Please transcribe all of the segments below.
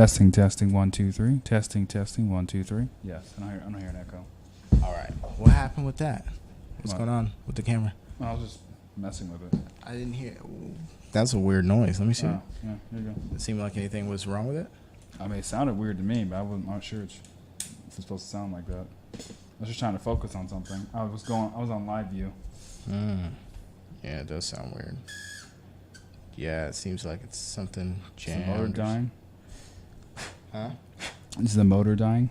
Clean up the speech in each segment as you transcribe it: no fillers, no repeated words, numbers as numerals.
Testing, testing, 1, 2, 3. Testing, testing, 1, 2, 3. Yes, I'm not hearing echo. All right. What happened with that? What's What? going on with the camera? I was just messing with it. I didn't hear. That's a weird noise. Let me see. Oh, yeah, here you go. It seemed like anything was wrong with it. I mean, it sounded weird to me, but I wasn't not sure if it's supposed to sound like that. I was just trying to focus on something. I was on live view. Yeah, it does sound weird. Yeah, it seems like it's something Is the jammed. motor dying? Huh? Is the motor dying?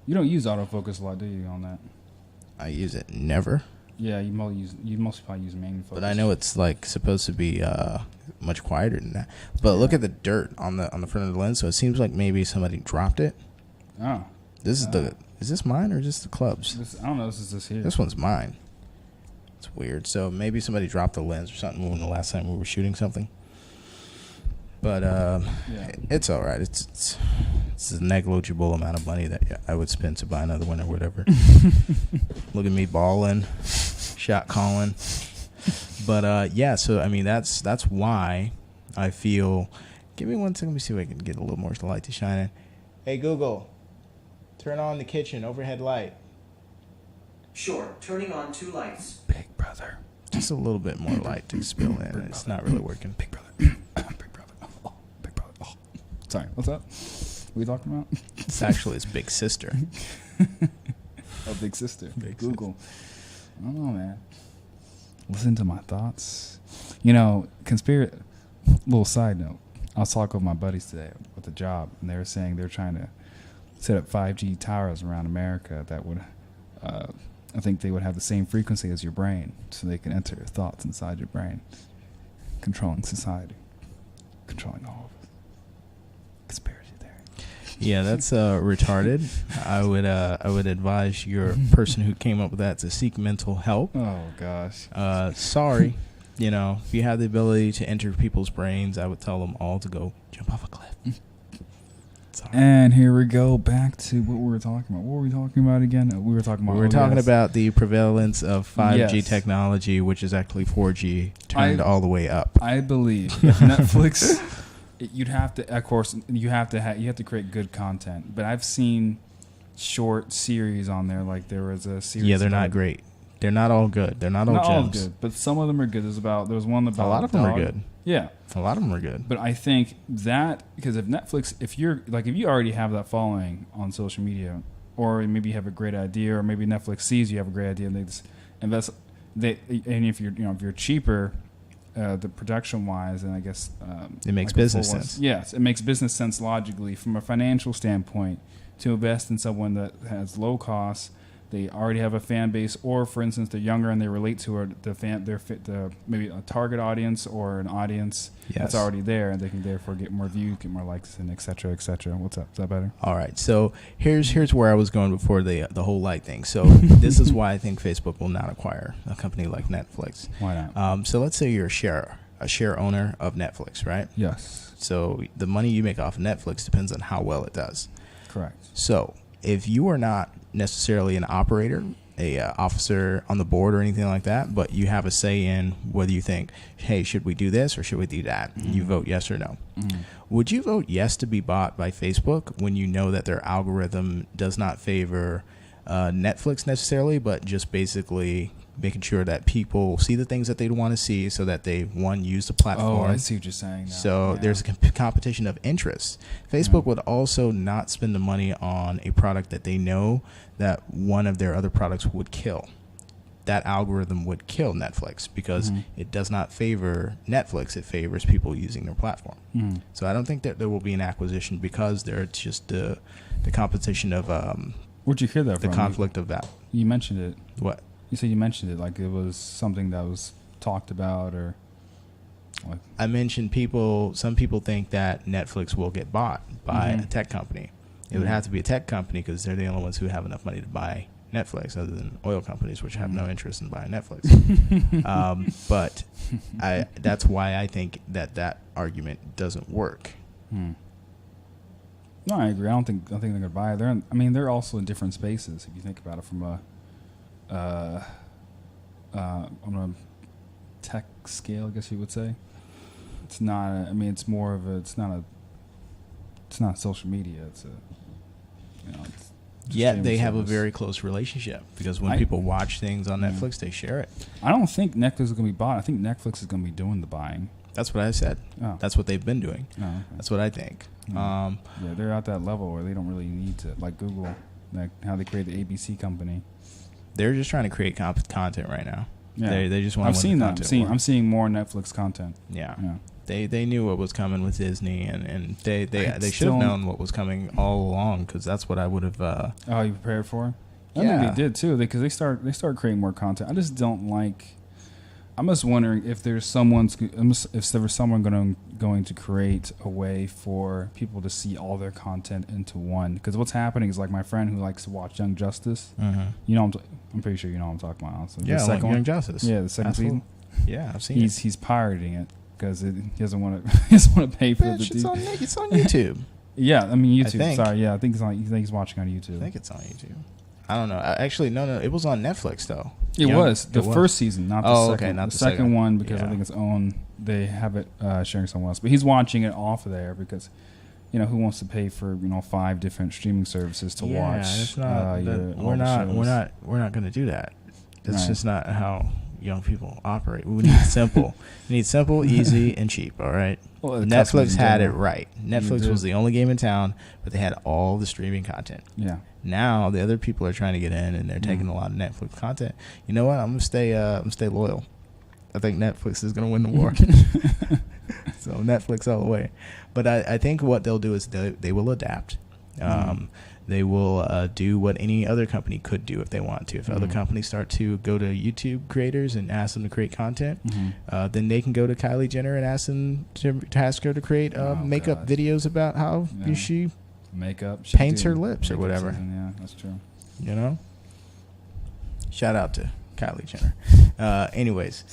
You don't use autofocus a lot, do you, on that? I use it never. Yeah, you mostly probably use main focus. But I know it's like supposed to be much quieter than that. But look at the dirt on the front of the lens. So it seems like maybe somebody dropped it. Oh. This is is this mine or just the club's? I don't know. This is this here. This one's mine. It's weird. So maybe somebody dropped the lens or something when the last time we were shooting something. But it's all right. It's a negligible amount of money that I would spend to buy another one or whatever. Look at me balling, shot calling. But yeah, so I mean that's why I feel. Give me 1 second. Let me see if I can get a little more light to shine in. Hey Google, turn on the kitchen overhead light. Sure, turning on 2 lights. Big brother. Just a little bit more light to spill in. It's not really working. Big brother. Big brother. Oh, big brother. Oh. Sorry. What's up? What are you talking about? It's actually his big sister. Oh, big sister. Big Google. I don't know, man. Listen to my thoughts. You know, little side note. I was talking with my buddies today with the job, and they were saying they're trying to set up 5G towers around America that would, I think they would have the same frequency as your brain, so they can enter your thoughts inside your brain, controlling society, controlling all of us. Conspiracy theory. Yeah, that's retarded. I would advise your person who came up with that to seek mental help. Oh gosh. Sorry, if you have the ability to enter people's brains, I would tell them all to go jump off a cliff. Sorry. And here we go back to what we were talking about. What were we talking about again? We were talking about the prevalence of 5G Yes. technology, which is actually 4G turned all the way up. I believe if Netflix. You'd have to, of course, you have to create good content. But I've seen short series on there. Like there was a series. Yeah, they're not great. They're not all good. They're not all gems. Good, but some of them are good. There was one about a lot of them are good. Yeah, a lot of them are good. But I think that because if Netflix, if you already have that following on social media, or maybe you have a great idea, or maybe Netflix sees you have a great idea and they just invest. And if you're cheaper. The production wise, and I guess it makes business sense. Yes, it makes business sense logically from a financial standpoint to invest in someone that has low costs. They already have a fan base, or for instance, they're younger and they relate to maybe a target audience or an audience that's already there, and they can therefore get more views, get more likes, and et cetera, et cetera. What's up? Is that better? All right. So here's where I was going before the whole light thing. So this is why I think Facebook will not acquire a company like Netflix. Why not? So let's say you're a share owner of Netflix, right? Yes. So the money you make off of Netflix depends on how well it does. Correct. So if you are not necessarily an operator, a officer on the board or anything like that, but you have a say in whether you think, hey, should we do this or should we do that? Mm-hmm. You vote yes or no. Mm-hmm. Would you vote yes to be bought by Facebook when you know that their algorithm does not favor Netflix necessarily, but just basically making sure that people see the things that they want to see so that they, one, use the platform. Oh, I see what you're saying now. So there's a competition of interests. Facebook would also not spend the money on a product that they know that one of their other products would kill. That algorithm would kill Netflix because it does not favor Netflix. It favors people using their platform. So I don't think that there will be an acquisition because there's just the competition of where'd you hear that from? The conflict of that. You mentioned it. What? You said you mentioned it like it was something that was talked about, or like. I mentioned some people think that Netflix will get bought by a tech company. It would have to be a tech company because they're the only ones who have enough money to buy Netflix, other than oil companies, which have no interest in buying Netflix. But that's why I think that argument doesn't work. No, I agree. I don't think they're gonna buy it. They're also in different spaces. If you think about it from a on a tech scale, I guess you would say. It's not. It's more of a. It's not a it's not social media. It's a, it's Yet they have a service. very close relationship because when people watch things on Netflix, they share it. I don't think Netflix is going to be bought. I think Netflix is going to be doing the buying. That's what I said. Oh. That's what they've been doing. Oh, okay. That's what I think. Yeah, they're at that level where they don't really need to, like Google, like how they create the ABC company. They're just trying to create content right now. Yeah, they just want. I've seen that. I'm seeing more Netflix content. Yeah. Yeah. They knew what was coming with Disney, and they should have known what was coming all along because that's what I would have. Oh, you prepared for? I Yeah. think they did too, because they start creating more content. I just don't like. I'm just wondering if there's someone going to create a way for people to see all their content into one. Because what's happening is like my friend who likes to watch Young Justice. Mm-hmm. You know, I'm pretty sure you know what I'm talking about. Also. Yeah, the second Young one? Justice. Yeah, the second season. Yeah, I've seen it. He's pirating it because he doesn't want to pay for the. It's on YouTube. Yeah, I mean YouTube. think. Sorry, yeah, I think he's watching on YouTube. I think it's on YouTube. I don't know. Actually, no. It was on Netflix though. It was the first season, not the second. Okay, not the second one because yeah. I think it's owned. They have it sharing someone else, but he's watching it off of there because, who wants to pay for 5 different streaming services to watch? It's not. We're not going to do that. That's just not how young people operate. We need simple. We need simple, easy, and cheap. All right. Well, Netflix had it right. Netflix was the only game in town, but they had all the streaming content. Yeah. Now the other people are trying to get in, and they're taking a lot of Netflix content. You know what? I'm gonna stay loyal. I think Netflix is gonna win the war. So Netflix all the way. But I think what they'll do is they will adapt. They will do what any other company could do if they want to. If other companies start to go to YouTube creators and ask them to create content, then they can go to Kylie Jenner and ask them to ask her to create makeup videos about how she paints her lips or whatever. Yeah, that's true. Shout out to Kylie Jenner. Anyways,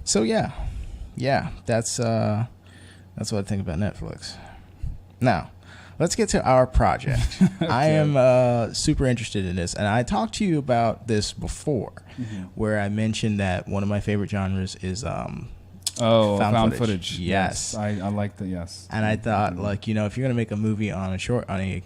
so yeah, that's what I think about Netflix. Now, let's get to our project. Okay. I am super interested in this, and I talked to you about this before, where I mentioned that one of my favorite genres is found footage. Yes, I like that. Yes, and I thought, if you're gonna make a movie on a smartphone,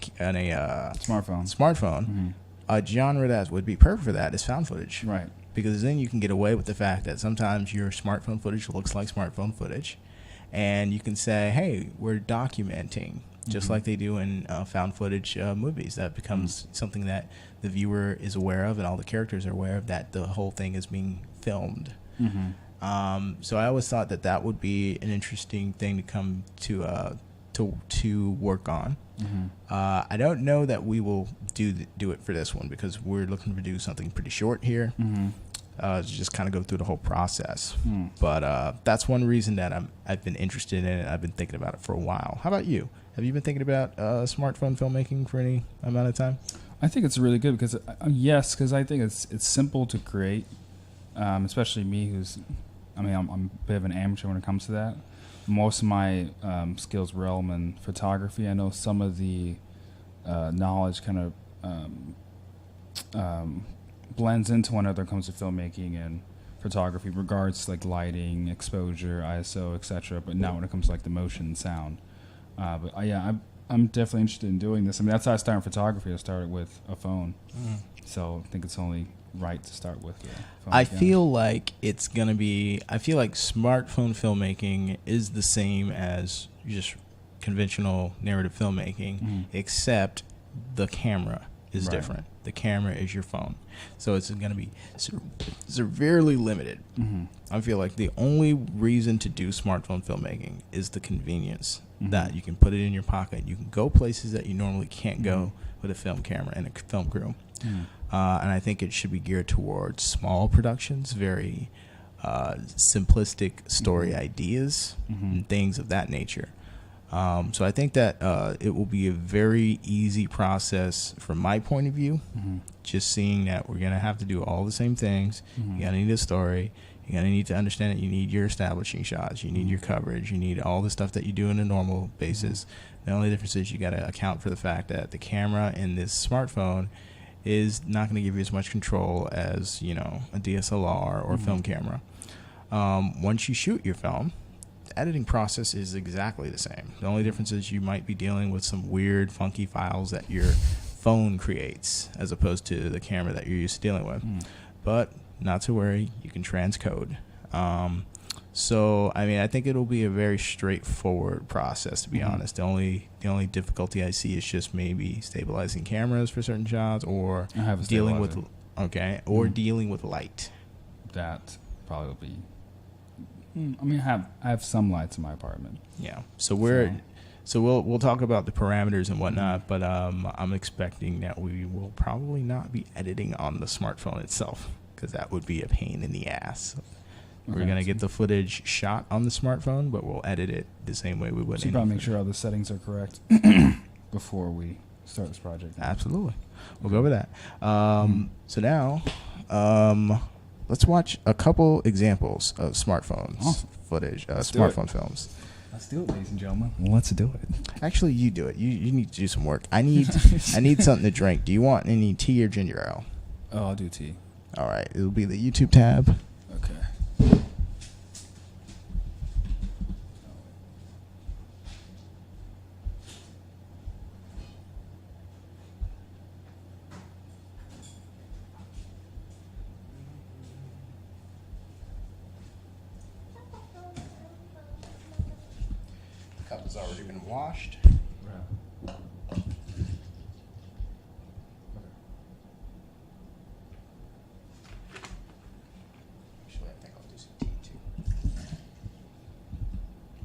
a genre that would be perfect for that is found footage, right? Because then you can get away with the fact that sometimes your smartphone footage looks like smartphone footage. And you can say, hey, we're documenting, just like they do in found footage movies. That becomes something that the viewer is aware of and all the characters are aware of, that the whole thing is being filmed. So I always thought that would be an interesting thing to come to work on. I don't know that we will do it for this one because we're looking to do something pretty short here. To just kind of go through the whole process. But that's one reason that I've been interested in it. I've been thinking about it for a while. How about you? Have you been thinking about smartphone filmmaking for any amount of time? I think it's really good because, because I think it's simple to create, especially me I'm a bit of an amateur when it comes to that. Most of my skills realm in photography. I know some of the knowledge kind of blends into one another when it comes to filmmaking and photography, regards like lighting, exposure, ISO, etc. But not when it comes to like the motion and sound. I'm definitely interested in doing this. I mean, that's how I started in photography. I started with a phone, so I think it's only right to start with. I feel like it's gonna be. I feel like smartphone filmmaking is the same as just conventional narrative filmmaking, except the camera is different. The camera is your phone, so it's going to be severely limited. I feel like the only reason to do smartphone filmmaking is the convenience that you can put it in your pocket. You can go places that you normally can't go with a film camera and a film crew. And I think it should be geared towards small productions, very simplistic story ideas, and things of that nature. So I think that it will be a very easy process from my point of view, just seeing that we're going to have to do all the same things. You're going to need a story. You're going to need to understand that you need your establishing shots. You need your coverage. You need all the stuff that you do on a normal basis. The only difference is you got to account for the fact that the camera in this smartphone is not going to give you as much control as, a DSLR or film camera. Once you shoot your film, the editing process is exactly the same. The only difference is you might be dealing with some weird, funky files that your phone creates as opposed to the camera that you're used to dealing with. But not to worry, you can transcode. So, I mean, I think it'll be a very straightforward process, to be honest. The only difficulty I see is just maybe stabilizing cameras for certain shots, or dealing with dealing with light. That probably will be. I mean, I have some lights in my apartment. Yeah. So we'll talk about the parameters and whatnot, but I'm expecting that we will probably not be editing on the smartphone itself, because that would be a pain in the ass. We're going to get the footage shot on the smartphone, but we'll edit it the same way we would. So you probably make sure all the settings are correct before we start this project. Absolutely. We'll go over that. So now, let's watch a couple examples of smartphones footage, smartphone films. Let's do it, ladies and gentlemen. Let's do it. Actually, you do it. You need to do some work. I need something to drink. Do you want any tea or ginger ale? Oh, I'll do tea. All right. It'll be the YouTube tab. Okay. Cup has already been washed. Actually, I think I'll do some tea too.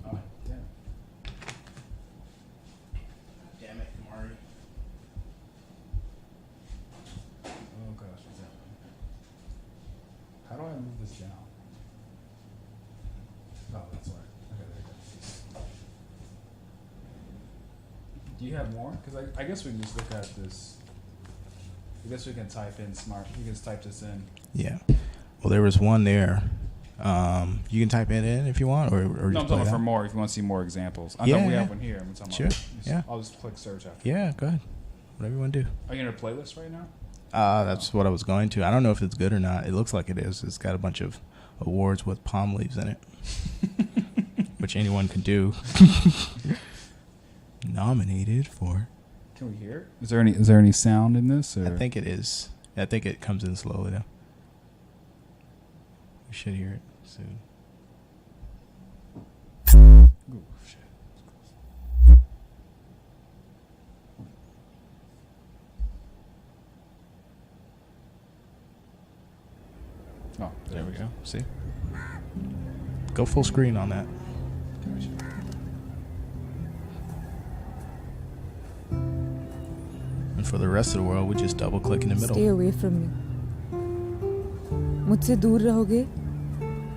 Oh, damn. Damn it, Kamari. Oh gosh, what's that? How do I move this down? Oh, that's why. Okay, there you go. Do you have more? Because I guess we can just look at this. I guess we can type in smart. We can just type this in. Yeah. Well, there was one there. You can type it in if you want, or No, just I'm play it talking for out. more. If you want to see more examples, I Yeah, know we yeah. have one here. I'm talking Sure. about. Yeah. I'll just click search after. Yeah, go ahead. Whatever you want to do. Are you in a playlist right now? That's what I was going to. I don't know if it's good or not. It looks like it is. It's got a bunch of awards with palm leaves in it, which anyone can do. Nominated for. Can we hear it? Is there any sound in this? Or? I think it is. I think it comes in slowly though. We should hear it soon. Ooh, shit. Oh, There we go. See? Go full screen on that. And for the rest of the world, we just double click in the middle. Stay away from me. मुझसे दूर रहोगे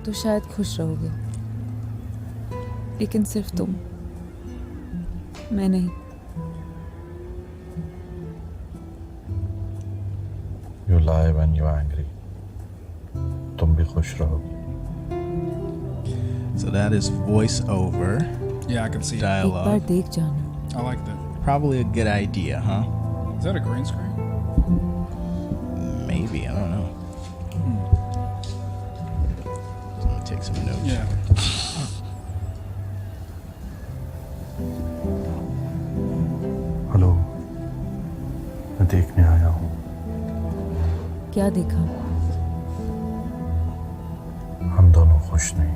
तो शायद खुश रहोगे, लेकिन सिर्फ तुम, मैं नहीं. You lie when you're angry. तुम भी खुश रहोगे. So that is voiceover Yeah, I can see it. एक बार dialogue. देख जाना. I like that. Probably a good idea, huh? Is that a green screen? Maybe, I don't know. Let me take some notes. Yeah. Hello, मैं देखने आया हूँ. क्या देखा? हम दोनों खुश नहीं.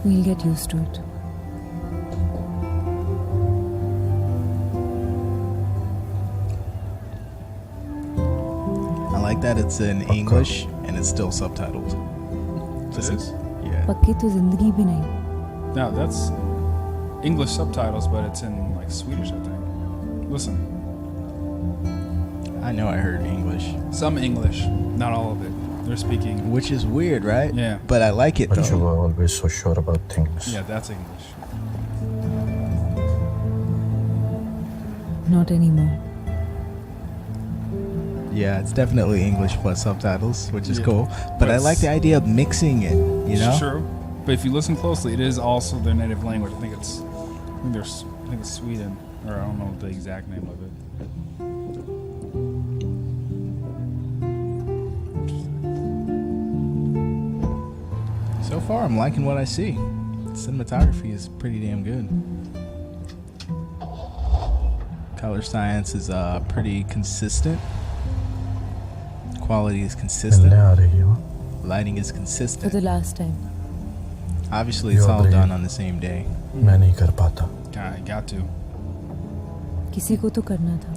We'll get used to it. I like that it's in English and it's still subtitled. This is? Yeah. पक्की तो जिंदगी भी नहीं. No, that's English subtitles, but it's in like Swedish, I think. Listen, I know I heard English. some English, not all of it. They're speaking. Which is weird, right? Yeah. But I like it But you though. were always so sure about things. Yeah, that's English. Not anymore. Yeah, it's definitely English plus subtitles, which is Yeah. cool. But I like the idea of mixing it, you know? True, but if you listen closely, it is also their native language. I think it's Sweden, or I don't know the exact name of it. So far, I'm liking what I see. cinematography is pretty damn good. Color science is pretty consistent. Quality is मिलने consistent. आ रही हो Lighting is For the consistent. last time. Obviously, it's You're all brave. done on the same day. मैं नहीं कर पाता Got to. किसी को तो करना था.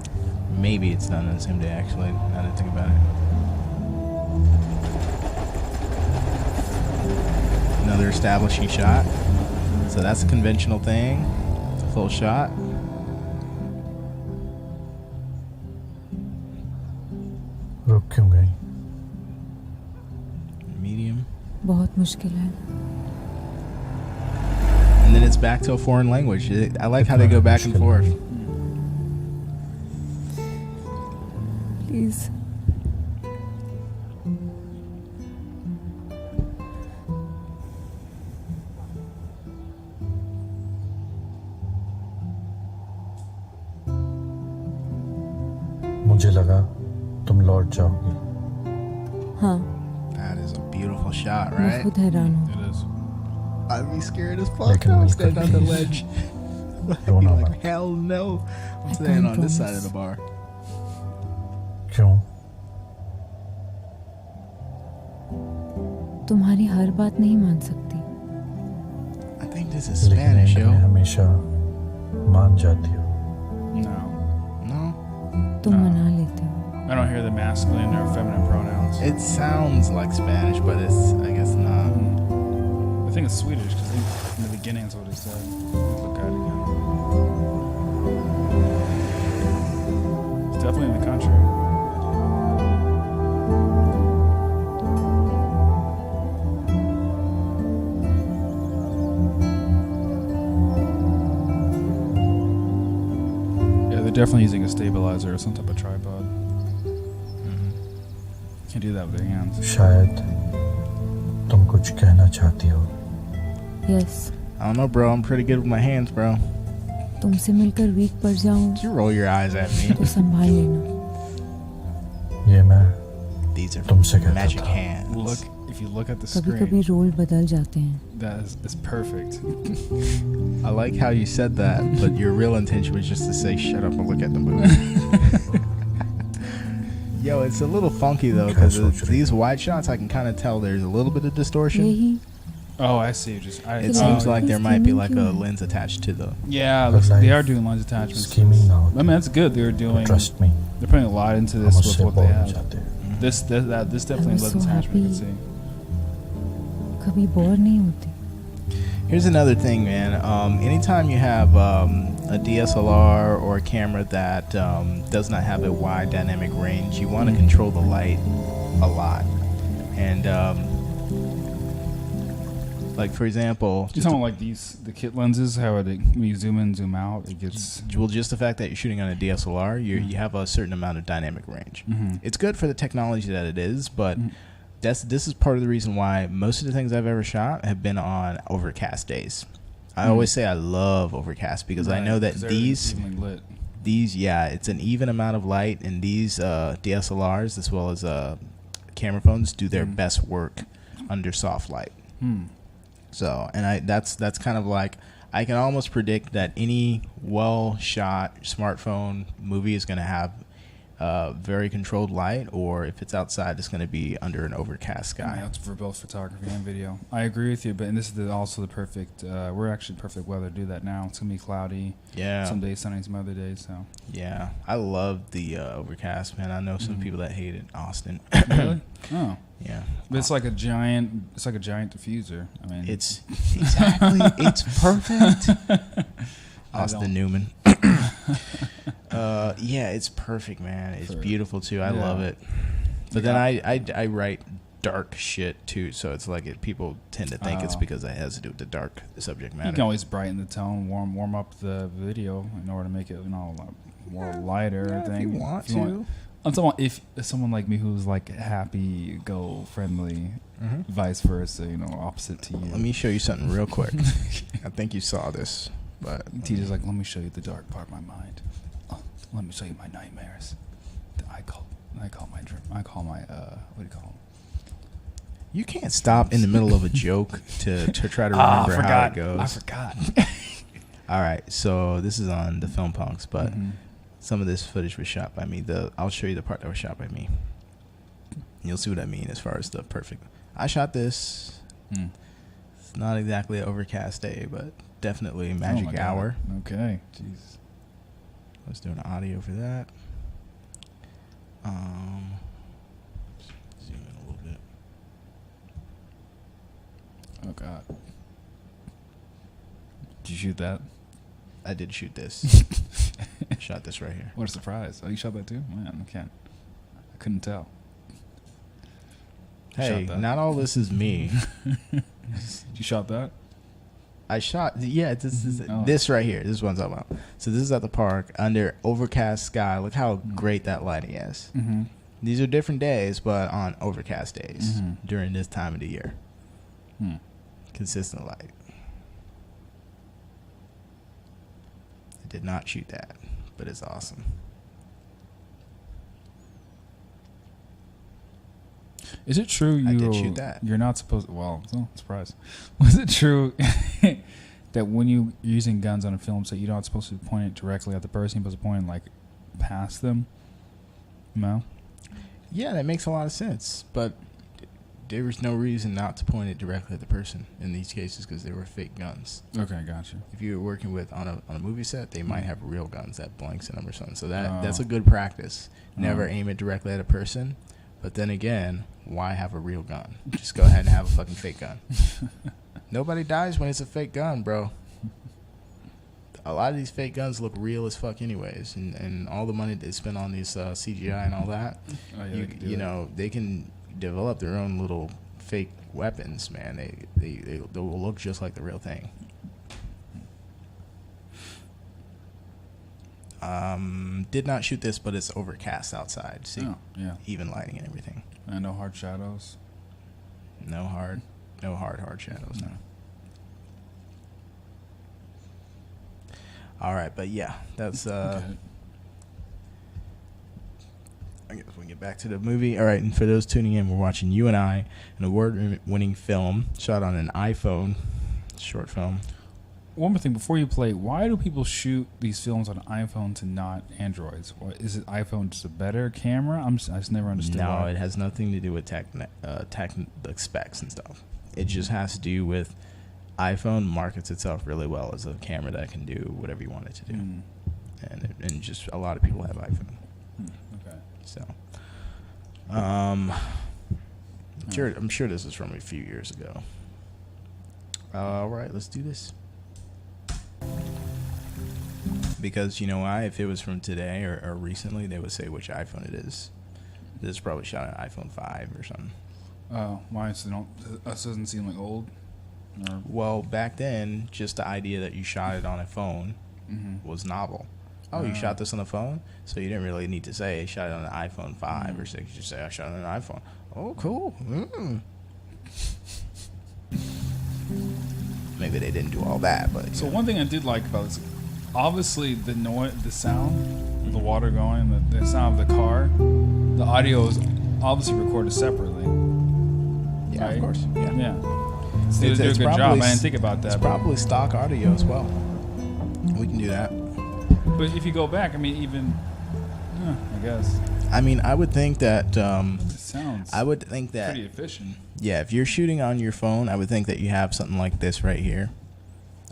Maybe it's done on the same day, actually, now that I think about it. Another establishing shot. So that's a conventional thing. It's a full shot. रुक क्यों गई Medium. बहुत मुश्किल है. And then it's back to a foreign language. I like how they go back and forth. Please. मुझे लगा तुम लौट जाओगी हाँ. That is a beautiful shot, मैं right? खुद हैरान हूँ. It is. I'd be scared as fuck. Like in I'm Milk standing on the Please. ledge. I'd be Don't know, like, man. hell no. I'm I standing can't on this side promise. of the bar. क्यों तुम्हारी हर बात नहीं मान सकती. I think this is लेकिन Spanish, and में yo. हमेशा मान जाती हो No. No? तुम No. मना लेते हो. I don't hear the masculine or feminine pronouns. It sounds like Spanish, but it's, I guess, not. I think it's Swedish because in the beginning that's what it said. Look at it again. It's definitely in the country. Yeah, they're definitely using a stabilizer or some type of tripod. Can't do that with their hands. शायद तुम कुछ कहना चाहती हो Yes. I don't know, bro. I'm pretty good with my hands, bro. तुमसे मिलकर week पड़ जाऊँ You roll your eyes at me. तो संभाल लेना. ये मैं These are तुमसे कहता magic था hands. Look, if you look at the कभी screen, कभी रोल बदल जाते हैं. that is perfect. I like how you said that, but your real intention was just to say, shut up and look at the movie. Yo, it's a little funky, though, because these wide shots, I can kind of tell there's a little bit of distortion. यही Oh, I see. It seems like there might be like a Scheming. lens attached to the... Yeah, But they are life doing lens attachments. scheming now I mean, that's good. They're doing. trust me They're putting a lot into हम this with उससे what they bore हो have. जाते हैं This definitely was lens so attachment. You happy. can see. कभी bore नहीं होती. Here's another thing, man. Anytime you have a DSLR or a camera that does not have a wide dynamic range, you want to control the light a lot. And like, for example, You're talking like the kit lenses. How are they? When you zoom in, zoom out, it gets. well, just the fact that you're shooting on a DSLR, you have a certain amount of dynamic range. Mhm. It's good for the technology that it is, but Mhm. this is part of the reason why most of the things I've ever shot have been on overcast days. I always say I love overcast because I know that 'Cause everything's evenly lit. it's an even amount of light, and these DSLRs as well as camera phones do their best work under soft light. So, and that's kind of like, I can almost predict that any well shot smartphone movie is going to have very controlled light, or if it's outside, it's going to be under an overcast Yeah, sky. that's for both photography and video. I agree with you, but and this is also the perfect. We're actually perfect weather to do that now. It's gonna be cloudy. Yeah. Some days sunny, some other days. So. Yeah. I love the overcast, man. I know some people that hate it. Austin. Really? Oh. Yeah. But it's like a giant. It's like a giant diffuser. I mean, It's exactly. It's perfect. I Austin don't- Newman. Yeah, it's perfect, man. It's For- beautiful too. I yeah. love it. But then I write dark shit too, so it's like people tend to think it's Oh. because it has to do with the dark subject you matter. can always brighten the tone, warm up the video in order to make it, more lighter. Yeah, I if think. you want to. I'm talking about if someone like me who's like happy, go friendly, vice versa, opposite to you. Let me show you something real quick. I think you saw this, but Teacher's like, let me show you the dark part of my mind. Let me show you my nightmares. I call my dream. I call my what do you call them? You can't stop in the middle of a joke to try to remember how it goes. I forgot. All right, so this is on the Film Punks, but some of this footage was shot by me. I'll show you the part that was shot by me. You'll see what I mean as far as the perfect. I shot this. It's not exactly an overcast day, but definitely a magic hour. Okay, jeez. I was doing audio for that. Zoom in a little bit. Oh God. Did you shoot that? I did shoot this. Shot this right here. What a surprise! Oh, you shot that too? Man, I couldn't tell. Hey, not all this is me. You shot that? I shot. Yeah, this right here. This is what I'm talking about. So this is at the park under overcast sky. Look how great that lighting is. These are different days, but on overcast days during this time of the year. Consistent light. I did not shoot that, but it's awesome. Is it true I did shoot that. You're not supposed? Well, oh, surprise. Was it true that when you're using guns on a film set, you're not supposed to point it directly at the person? You're supposed to point it like past them? No. Yeah, that makes a lot of sense, but there was no reason not to point it directly at the person in these cases because they were fake guns. Okay, gotcha. If you were working with on a movie set, they might have real guns that blanks in them or something. So that's a good practice. Never aim it directly at a person. But then again, why have a real gun? Just go ahead and have a fucking fake gun. Nobody dies when it's a fake gun, bro. A lot of these fake guns look real as fuck anyways. And all the money they spend on these CGI and all that, they can develop their own little fake weapons, man. They will look just like the real thing. Did not shoot this, but it's overcast outside. See, even lighting and everything. And no hard shadows. No hard shadows. No. All right, but yeah, that's. I guess we can get back to the movie. All right, and for those tuning in, we're watching You and I, an award-winning film shot on an iPhone, short film. One more thing before you play, why do people shoot these films on iPhones and not Androids? What, is it iPhone just a better camera? I just never understood. No, why. it has nothing to do with tech specs and stuff. It just has to do with iPhone markets itself really well as a camera that can do whatever you want it to do, and just a lot of people have iPhone. Okay. So, I'm sure this is from a few years ago. All right, let's do this. Because you know why? If it was from today or recently, they would say which iPhone it is. This is probably shot on iPhone 5 or something. Oh, why? So us doesn't seem like old? Or? Well, back then, just the idea that you shot it on a phone was novel. Oh, you shot this on a phone? So you didn't really need to say I shot it on an iPhone 5 or 6. You just say I shot it on an iPhone. Oh, cool. Maybe they didn't do all that, but so one thing I did like about this, obviously the noise, the sound, the water going, the sound of the car, the audio is obviously recorded separately. Yeah, right? of course. Yeah. So they do a good job. I didn't think about that. It's probably stock audio as well. We can do that. But if you go back, I mean, even, I guess. I mean, I would think that. It sounds. I would think that pretty efficient. Yeah, if you're shooting on your phone, I would think that you have something like this right here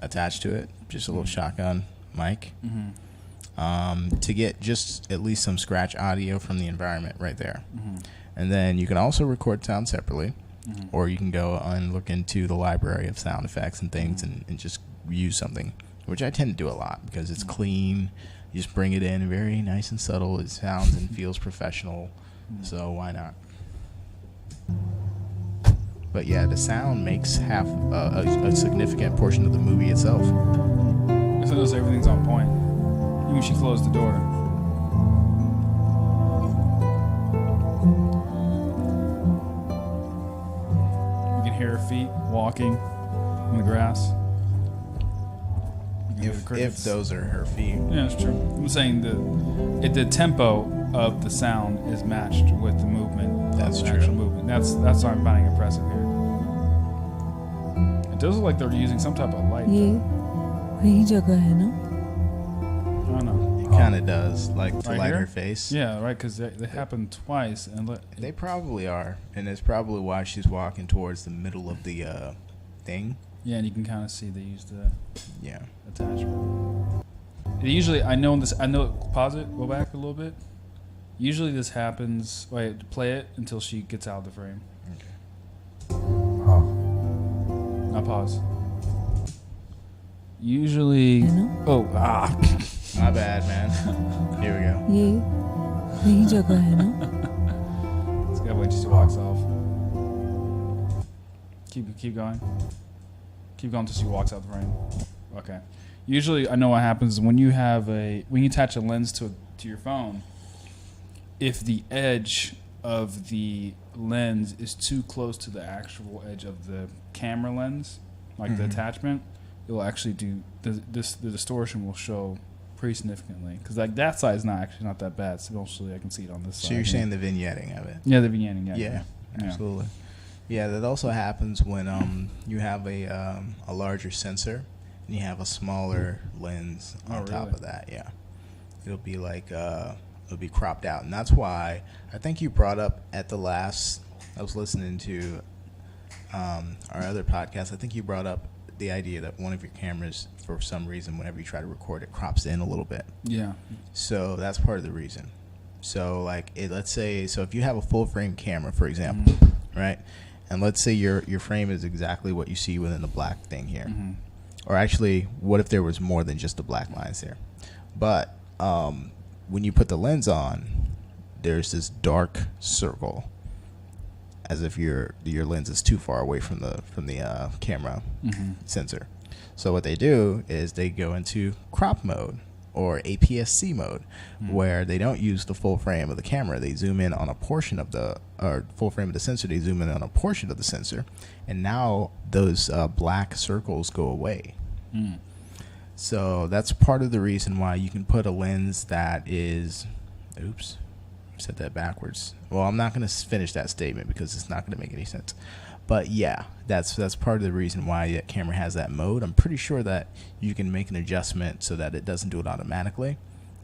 attached to it, just a little shotgun mic, to get just at least some scratch audio from the environment right there. And then you can also record sound separately, or you can go and look into the library of sound effects and things and just use something, which I tend to do a lot because it's clean. You just bring it in very nice and subtle. It sounds and feels professional, so why not? But yeah, the sound makes half a significant portion of the movie itself. I notice everything's on point. Even when she closed the door. You can hear her feet walking in the grass. You can if those are her feet. Yeah, it's true. I'm saying the tempo of the sound is matched with the movement. That's of the true. Actual movement. That's what I'm finding impressive here. It does look like they're using some type of light. ये वही जगह है ना? I don't know. It kind of does, like to Right light here? her face. Yeah, right. Because they happen twice, and They probably are, and it's probably why she's walking towards the middle of the thing. yeah, and you can kind of see they used the Yeah. attachment. Usually, I know this. I know. Pause it. Go back a little bit. Usually, this happens. Wait, play it until she gets out of the frame. हाँ Now pause. Usually. है ना? Oh, My bad, man. Here we go. ये वही जगह है ना? Let's go when she walks off. Keep going. Keep going until she walks out the frame. Okay. Usually, I know what happens when you attach a lens to your phone. If the edge of the lens is too close to the actual edge of the camera lens, like the attachment, it will actually do the distortion will show pretty significantly, because like that side is not that bad. So mostly I can see it on this side. So you're saying the vignetting of it? Yeah, the vignetting. Yeah, absolutely. Yeah, that also happens when you have a larger sensor and you have a smaller lens on top of that. Yeah, it'll be like it'll be cropped out, and that's why I think you brought up at the last. I was listening to our other podcast. I think you brought up the idea that one of your cameras, for some reason, whenever you try to record it, crops in a little bit. Yeah. So that's part of the reason. So like, let's say, so if you have a full frame camera, for example, right, and let's say your frame is exactly what you see within the black thing here, or actually, what if there was more than just the black lines there? But when you put the lens on, there's this dark circle, as if your lens is too far away from the camera sensor. So what they do is they go into crop mode or APS-C mode, where they don't use the full frame of the camera. They zoom in on a portion of full frame of the sensor. They zoom in on a portion of the sensor, and now those black circles go away. So that's part of the reason why you can put a lens that is, oops, said that backwards. Well, I'm not going to finish that statement because it's not going to make any sense. But yeah, that's part of the reason why that camera has that mode. I'm pretty sure that you can make an adjustment so that it doesn't do it automatically,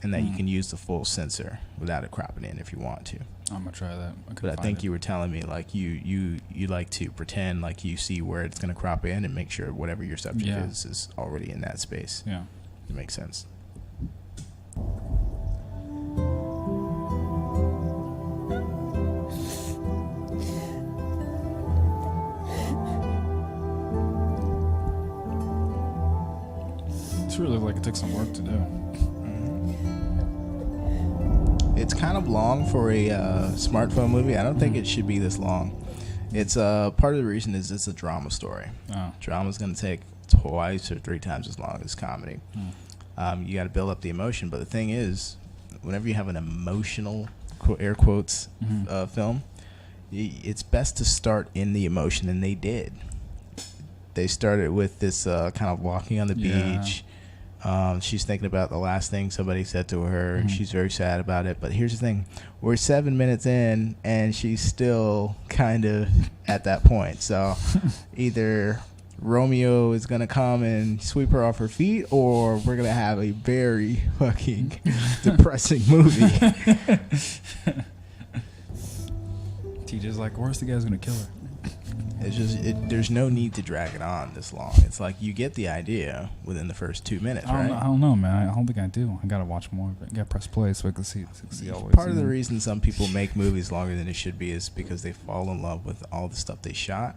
and that you can use the full sensor without it cropping in if you want to. I'm gonna try that. But I think you were telling me like you like to pretend like you see where it's going to crop in and make sure whatever your subject is already in that space. Yeah, it makes sense. really like it took some work to do. It's kind of long for a smartphone movie. I don't think it should be this long. It's part of the reason is it's a drama story. Oh. Drama's going to take twice or three times as long as comedy. You got to build up the emotion. But the thing is, whenever you have an emotional, air quotes, film, it's best to start in the emotion, and they did. They started with this kind of walking on the beach. She's thinking about the last thing somebody said to her, and she's very sad about it. But here's the thing. We're 7 minutes in, and she's still kind of at that point. So either Romeo is going to come and sweep her off her feet, or we're going to have a very fucking depressing movie. TJ's like, where's the guy's going to kill her? It's just there's no need to drag it on this long. It's like you get the idea within the first 2 minutes, right? I don't know, man. I don't think I do. I gotta watch more of it. Gotta press play so I can see all the way. Part of the reason some people make movies longer than it should be is because they fall in love with all the stuff they shot,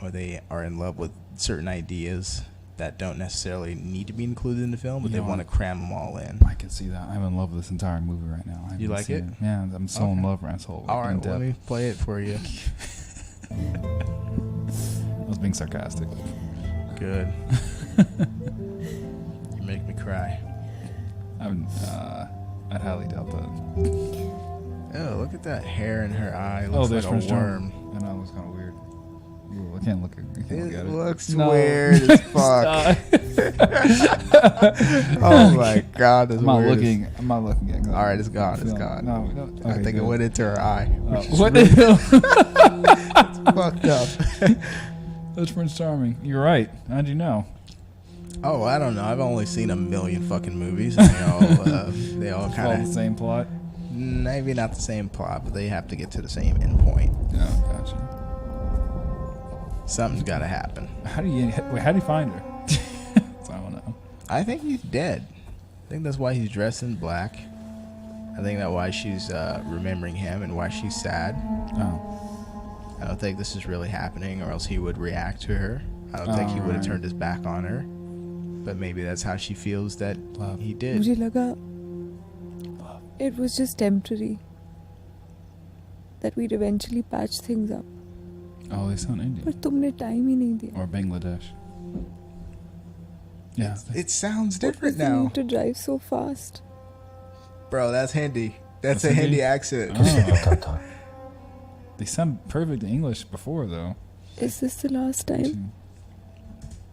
or they are in love with certain ideas that don't necessarily need to be included in the film, but they want to cram them all in. I can see that. I'm in love with this entire movie right now. You like it? Yeah, I'm so in love right now. All right, let me play it for you. I was being sarcastic. Good. You make me cry. I'd highly doubt that. Oh, look at that hair in her eye. It looks like a worm. I know, it looks kind of weird. Ooh, I can't look at It it. looks No. weird as fuck. Oh my god, that's I'm not weird. looking. I'm not looking at it. All right, it's gone. It's Feeling- gone. No. I Okay, think it good. went into her eye. Which is What really the hell? fucked up. That's Prince Charming. You're right. How'd you know? Oh, I don't know. I've only seen a million fucking movies, and they all All kind the of same plot. maybe not the same plot, but they have to get to the same end point. Oh, gotcha. Something's got to happen. How do you find her? So I don't know. I think he's dead. I think that's why he's dressed in black. I think that's why she's remembering him and why she's sad. Oh, I don't think this is really happening, or else he would react to her. I don't think he would have right. turned his back on her. But maybe that's how she feels that Love. he did. मुझे लगा it was just temporary. That we'd eventually patch things up. oh, they sound Indian पर तुमने time ही नहीं दिया. or Bangladesh. Yeah, It sounds What was different the now. need to drive so fast? Bro, that's Hindi. That's That's a Hindi Hindi? accent. Oh. पता था They sound perfect in English before though. Is this the last time?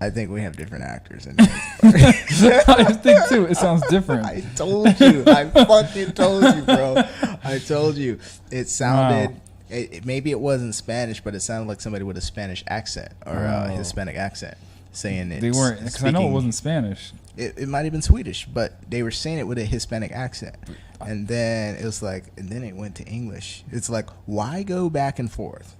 I think we have different actors in I just think too. It sounds different. I told you. I fucking told you, bro. I told you. It sounded. Wow. Maybe it wasn't Spanish, but it sounded like somebody with a Spanish accent or a Oh. Hispanic accent saying it. They weren't because I know it wasn't Spanish. It might have been Swedish, but they were saying it with a Hispanic accent. And then it was like, and then it went to English. It's like, why go back and forth?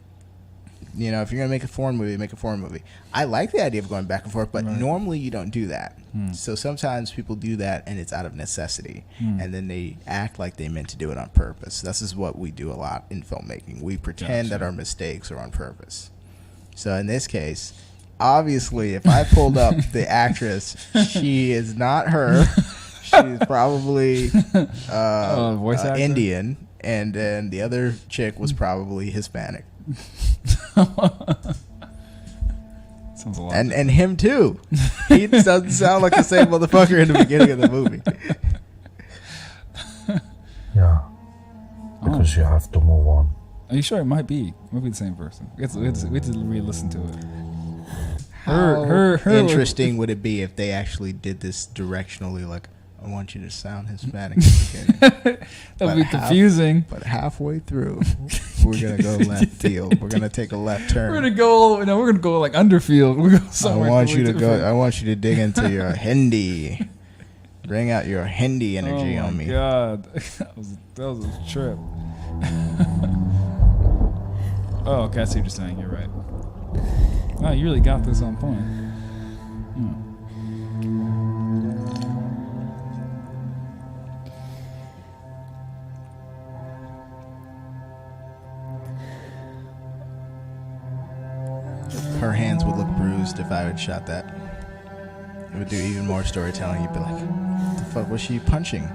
You know, if you're going to make a foreign movie, make a foreign movie. I like the idea of going back and forth, but Right. normally you don't do that. Hmm. So sometimes people do that and it's out of necessity. Hmm. And then they act like they meant to do it on purpose. This is what we do a lot in filmmaking. We pretend that Gotcha. our mistakes are on purpose. So in this case, obviously, if I pulled up the actress, she is not her. She's probably Voice actor? Indian, and then the other chick was probably Hispanic, Sounds a lot. and him too. He doesn't sound like the same motherfucker in the beginning of the movie. Yeah, because you have to move on. Are you sure it might be? Might be the same person. We have to re-listen to it. How her interesting would it be if they actually did this directionally? Like, I want you to sound Hispanic at the beginning. That'd be But confusing. But halfway through, we're gonna go left field. We're gonna take a left turn. We're gonna go like underfield. We're going I somewhere. want you to completely go. I want you to dig into your Hindi. Bring out your Hindi energy oh on my me. God, that was a trip. Oh, okay, I see what you're saying. You're right. Wow, you really got this on point. Her hands would look bruised if I had shot that. It would do even more storytelling. You'd be like, what the fuck was she punching?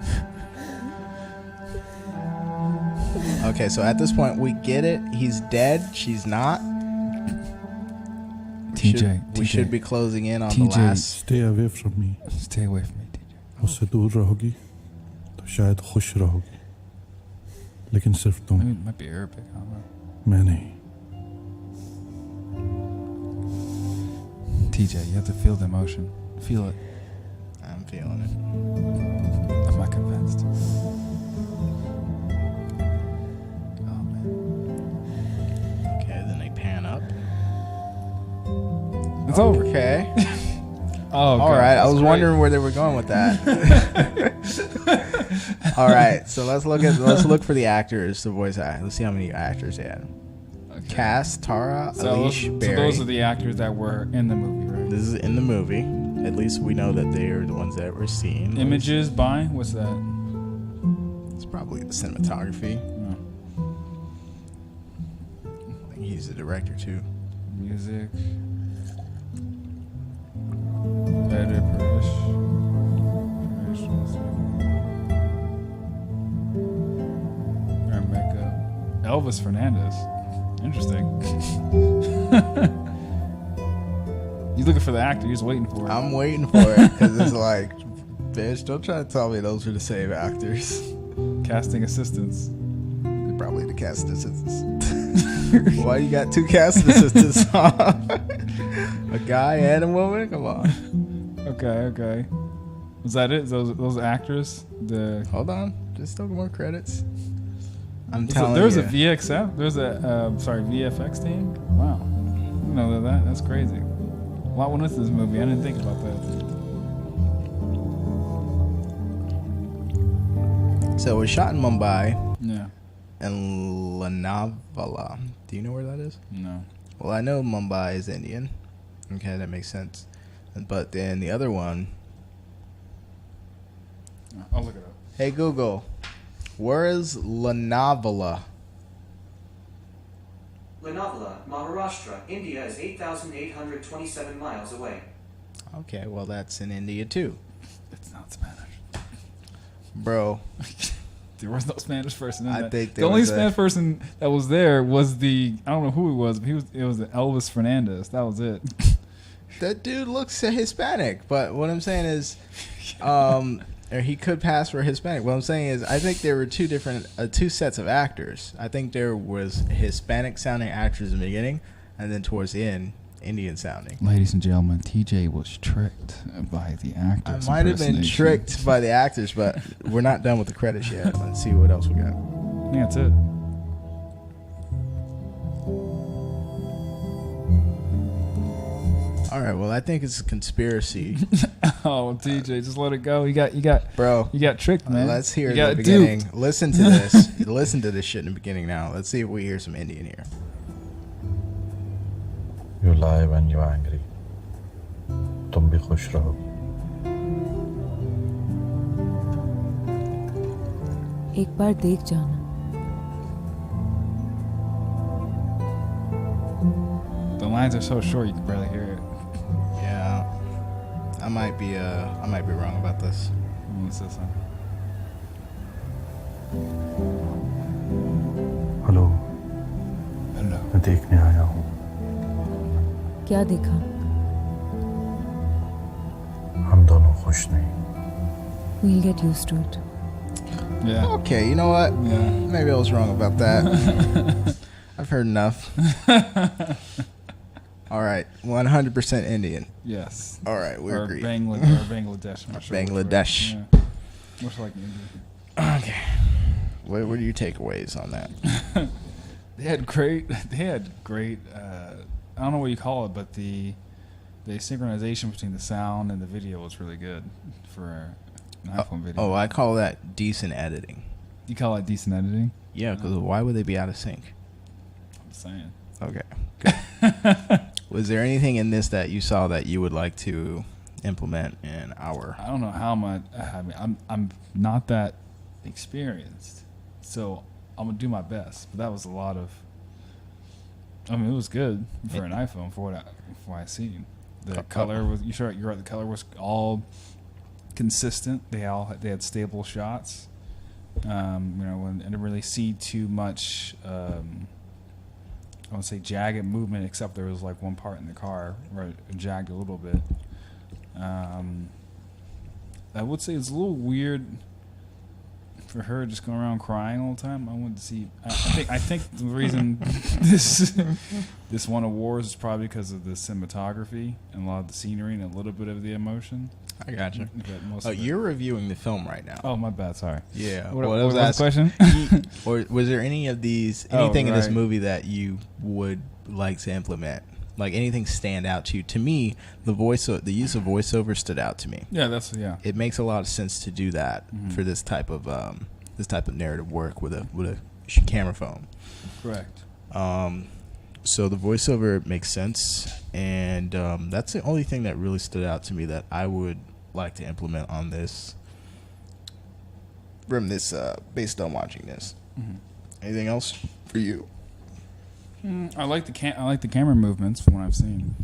Okay, so at this point, we get it. He's dead. She's not. We should be closing in on the TJ. last. Stay away from me. Stay away from me, TJ. मुझसे दूर रहोगी तो शायद खुश रहोगी लेकिन सिर्फ I तुम mean, it might be Arabic. I don't know. मैं नहीं. TJ, you have to feel the emotion. Feel it. I'm feeling it. I'm not convinced. Oh man. Okay, then they pan up. It's over. Okay. Oh, All God, right. I that's was great. wondering where they were going with that. All right. So let's look for the actors, the voice actors. Let's see how many actors they had. Okay. Cass, Tara, So Alish, Barry. those are the actors that were in the movie, right? This is in the movie. At least we know that they are the ones that we're seeing. Images by what's that? It's probably the cinematography. No. I think he's the director too. Music. Editor, Parish. Makeup. Elvis Fernandez. Interesting. You looking for the actor? You're just waiting for it. I'm waiting for it because it's like, bitch, don't try to tell me those are the same actors. Casting assistants. They're probably the cast assistants. Why you got two casting assistants? A guy and a woman? Come on. Okay. Was that it? Those actors? Hold on. Just still more credits. I'm So telling there's you. a VXF. There's a VFX team. Wow, I didn't know that. That's crazy. A lot went into this movie. I didn't think about that. So it was shot in Mumbai Yeah. and Lonavala. Do you know where that is? No. Well, I know Mumbai is Indian. Okay, that makes sense. But then the other one. I'll look it up. Hey Google, where is Lonavala? Lonavala, Maharashtra, India is 8,827 miles away. Okay, well that's in India too, It's not Spanish. bro. There was no Spanish person in I that. think the there only was a- Spanish person that was there was I don't know who he was, but it was Elvis Fernandez. That was it. That dude looks Hispanic, but what I'm saying is, or he could pass for Hispanic. What I'm saying is, I think there were two sets of actors. I think there was Hispanic sounding actors in the beginning, and then towards the end, Indian sounding. Ladies and gentlemen, TJ was tricked by the actors. I might have been tricked by the actors, but we're not done with the credits yet. Let's see what else we got. I think that's it. All right, well, I think it's a conspiracy. Oh, TJ, just let it go. You got Bro, tricked, man. let's hear You the got beginning. duped. Listen to this. Listen to this shit in the beginning now. Let's see if we hear some Indian here. You lie when you're angry. तुम भी खुश रहो. एक बार देख जाना. The lines are so short you can barely hear it. Yeah, I might be wrong about this. What's this one? Hello, Hello. मैं देखने आया हूँ. क्या देखा? हम दोनों खुश नहीं. We'll get used to it. Yeah. Okay, you know what? Yeah. Maybe I was wrong about that. I've heard enough. All right, 100% Indian. Yes. All right, we Or agree. Bangladesh. I'm not sure which way. Bangladesh. Yeah. Much like India. Okay. What are your takeaways on that? They had great. I don't know what you call it, but the synchronization between the sound and the video was really good for an iPhone video. Oh, I call that decent editing. You call it decent editing? Yeah, because why would they be out of sync? I'm saying. Okay. Was there anything in this that you saw that you would like to implement in our? I don't know how much. I mean, I'm not that experienced, so I'm gonna do my best. But that was a lot of. I mean, it was good for an iPhone for what I seen. The color was. You're right. The color was all consistent. They had stable shots. I didn't really see too much. I would say jagged movement, except there was like one part in the car where it jagged a little bit. I would say it's a little weird for her just going around crying all the time. I wanted to see. I think the reason this won awards is probably because of the cinematography and a lot of the scenery and a little bit of the emotion. I got you. But most Oh, of it- you're reviewing the film right now. Oh, my bad. Sorry. Yeah. What well, was the question? Or was there anything in this movie that you would like to implement? Like anything stand out to you? To me, the use of voiceover stood out to me. Yeah, It makes a lot of sense to do that for this type of narrative work with a camera phone. correct. So the voiceover makes sense, and that's the only thing that really stood out to me that I would like to implement on this. From this, based on watching this. Mm-hmm. Anything else for you? I like the camera movements from what I've seen.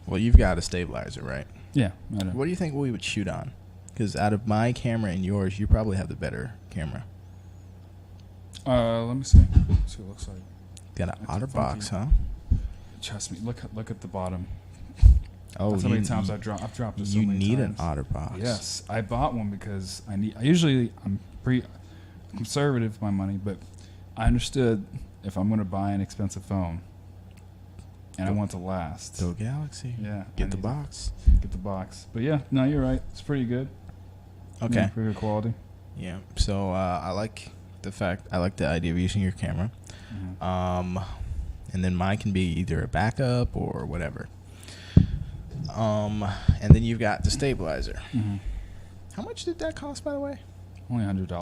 Well, you've got a stabilizer, right? Yeah, I know. What do you think we would shoot on? Because out of my camera and yours, you probably have the better camera. Let me see. Let's see what it looks like. Got an It's OtterBox, huh? Trust me. Look at the bottom. Oh, That's how many times I've dropped it. So You many need times. an OtterBox. Yes, I bought one because I'm pretty conservative with my money, but I understood if I'm going to buy an expensive phone and I want it to last, Go Galaxy. yeah, Get the box. Get the box. But yeah, no, you're right. It's pretty good. Okay. Yeah, pretty good quality. Yeah. So I like the idea of using your camera. Mm-hmm. And then mine can be either a backup or whatever. And then you've got the stabilizer. Mm-hmm. How much did that cost, by the way? Only $100.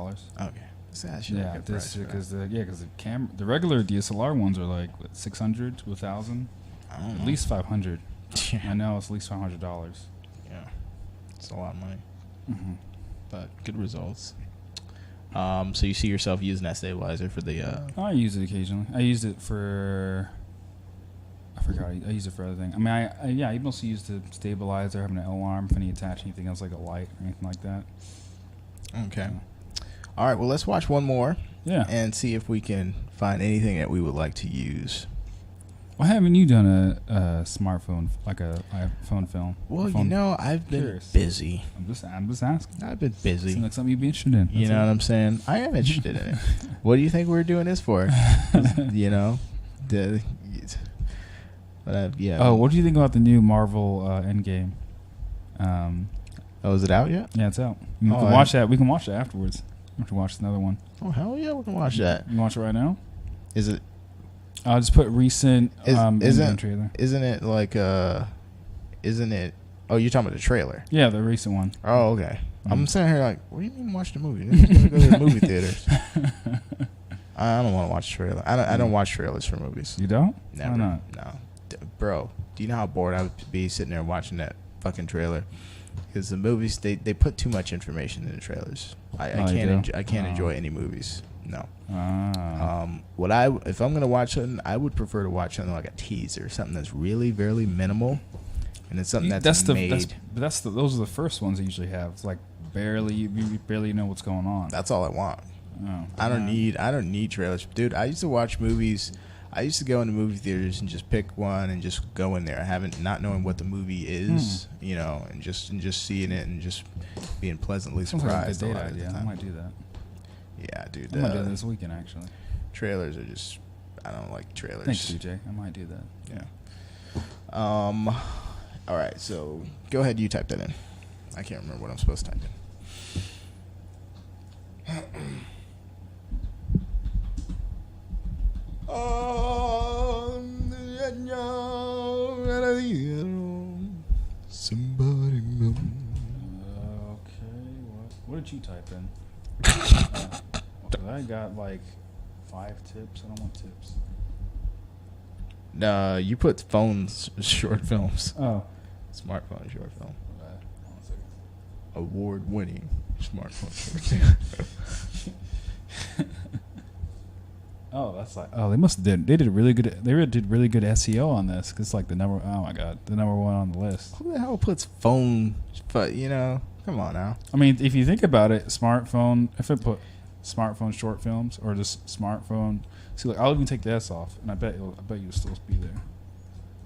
Okay. So that should Yeah, have a good price for that. because the regular DSLR ones are like what, 600 to 1,000, I don't know. at least 500. Yeah. I know it's at least $500. Yeah. It's a lot of money, Mm-hmm. but good results. So you see yourself using that stabilizer for the I use it occasionally. I used it for. I forgot. I use it for other things. I mean, I mostly use the stabilizer, having an L arm, if I need to attach anything else like a light or anything like that. Okay. So, All right. Well, let's watch one more yeah. and see if we can find anything that we would like to use. Why haven't you done a smartphone, like a iPhone film? Well, phone? I've been Curious. busy. I'm just asking. I've been busy. Seems like something you'd be interested in. You know what I'm saying? I am interested in it. What do you think we're doing this for? You know, yeah. Oh, what do you think about the new Marvel Endgame? Oh, is it out yet? Yeah, it's out. We Oh, can watch that. We can watch that afterwards. We have to watch another one. Oh, hell yeah, we can watch that. You watch it right now? Is it? I'll just put recent Endgame trailer. Isn't it like Isn't it? Oh, you're talking about the trailer. Yeah, the recent one. Oh, okay. I'm sitting here like, what do you mean watch the movie? You're just gonna go to the movie theaters. I don't want to watch trailer. I don't watch trailers for movies. You don't? Never. Why not? No. Bro, do you know how bored I would be sitting there watching that fucking trailer? Because the movies, they put too much information in the trailers. I can't enjoy any movies. No. If I'm gonna watch something, I would prefer to watch something like a teaser, something that's really, really minimal, and it's something that's made. Those are the first ones they usually have. It's like you barely know what's going on. That's all I want. Oh, I don't need trailers, dude. I used to watch movies. I used to go into movie theaters and just pick one and just go in there. Not knowing what the movie is, you know, and just seeing it and just being pleasantly surprised. Sounds like a good date idea. I might do that. Yeah, dude. I might do that this weekend actually. Trailers are just. I don't like trailers. Thanks, DJ. I might do that. Yeah. All right. So go ahead. You type that in. I can't remember what I'm supposed to type in. Somebody know. Okay, what did you type in? I got like 5 tips. I don't want tips. No, you put phones short films. Oh, Smartphone short film. hold on a second. Award-winning smartphone short film. Oh, that's like they must have did. They did really good. They did really good SEO on this. Cause it's like the number. Oh my god, the number 1 on the list. Who the hell puts phone? But you know, come on now. I mean, if you think about it, smartphone. If it put smartphone short films or just smartphone. See, like I'll even take the S off, and I bet you'll still be there.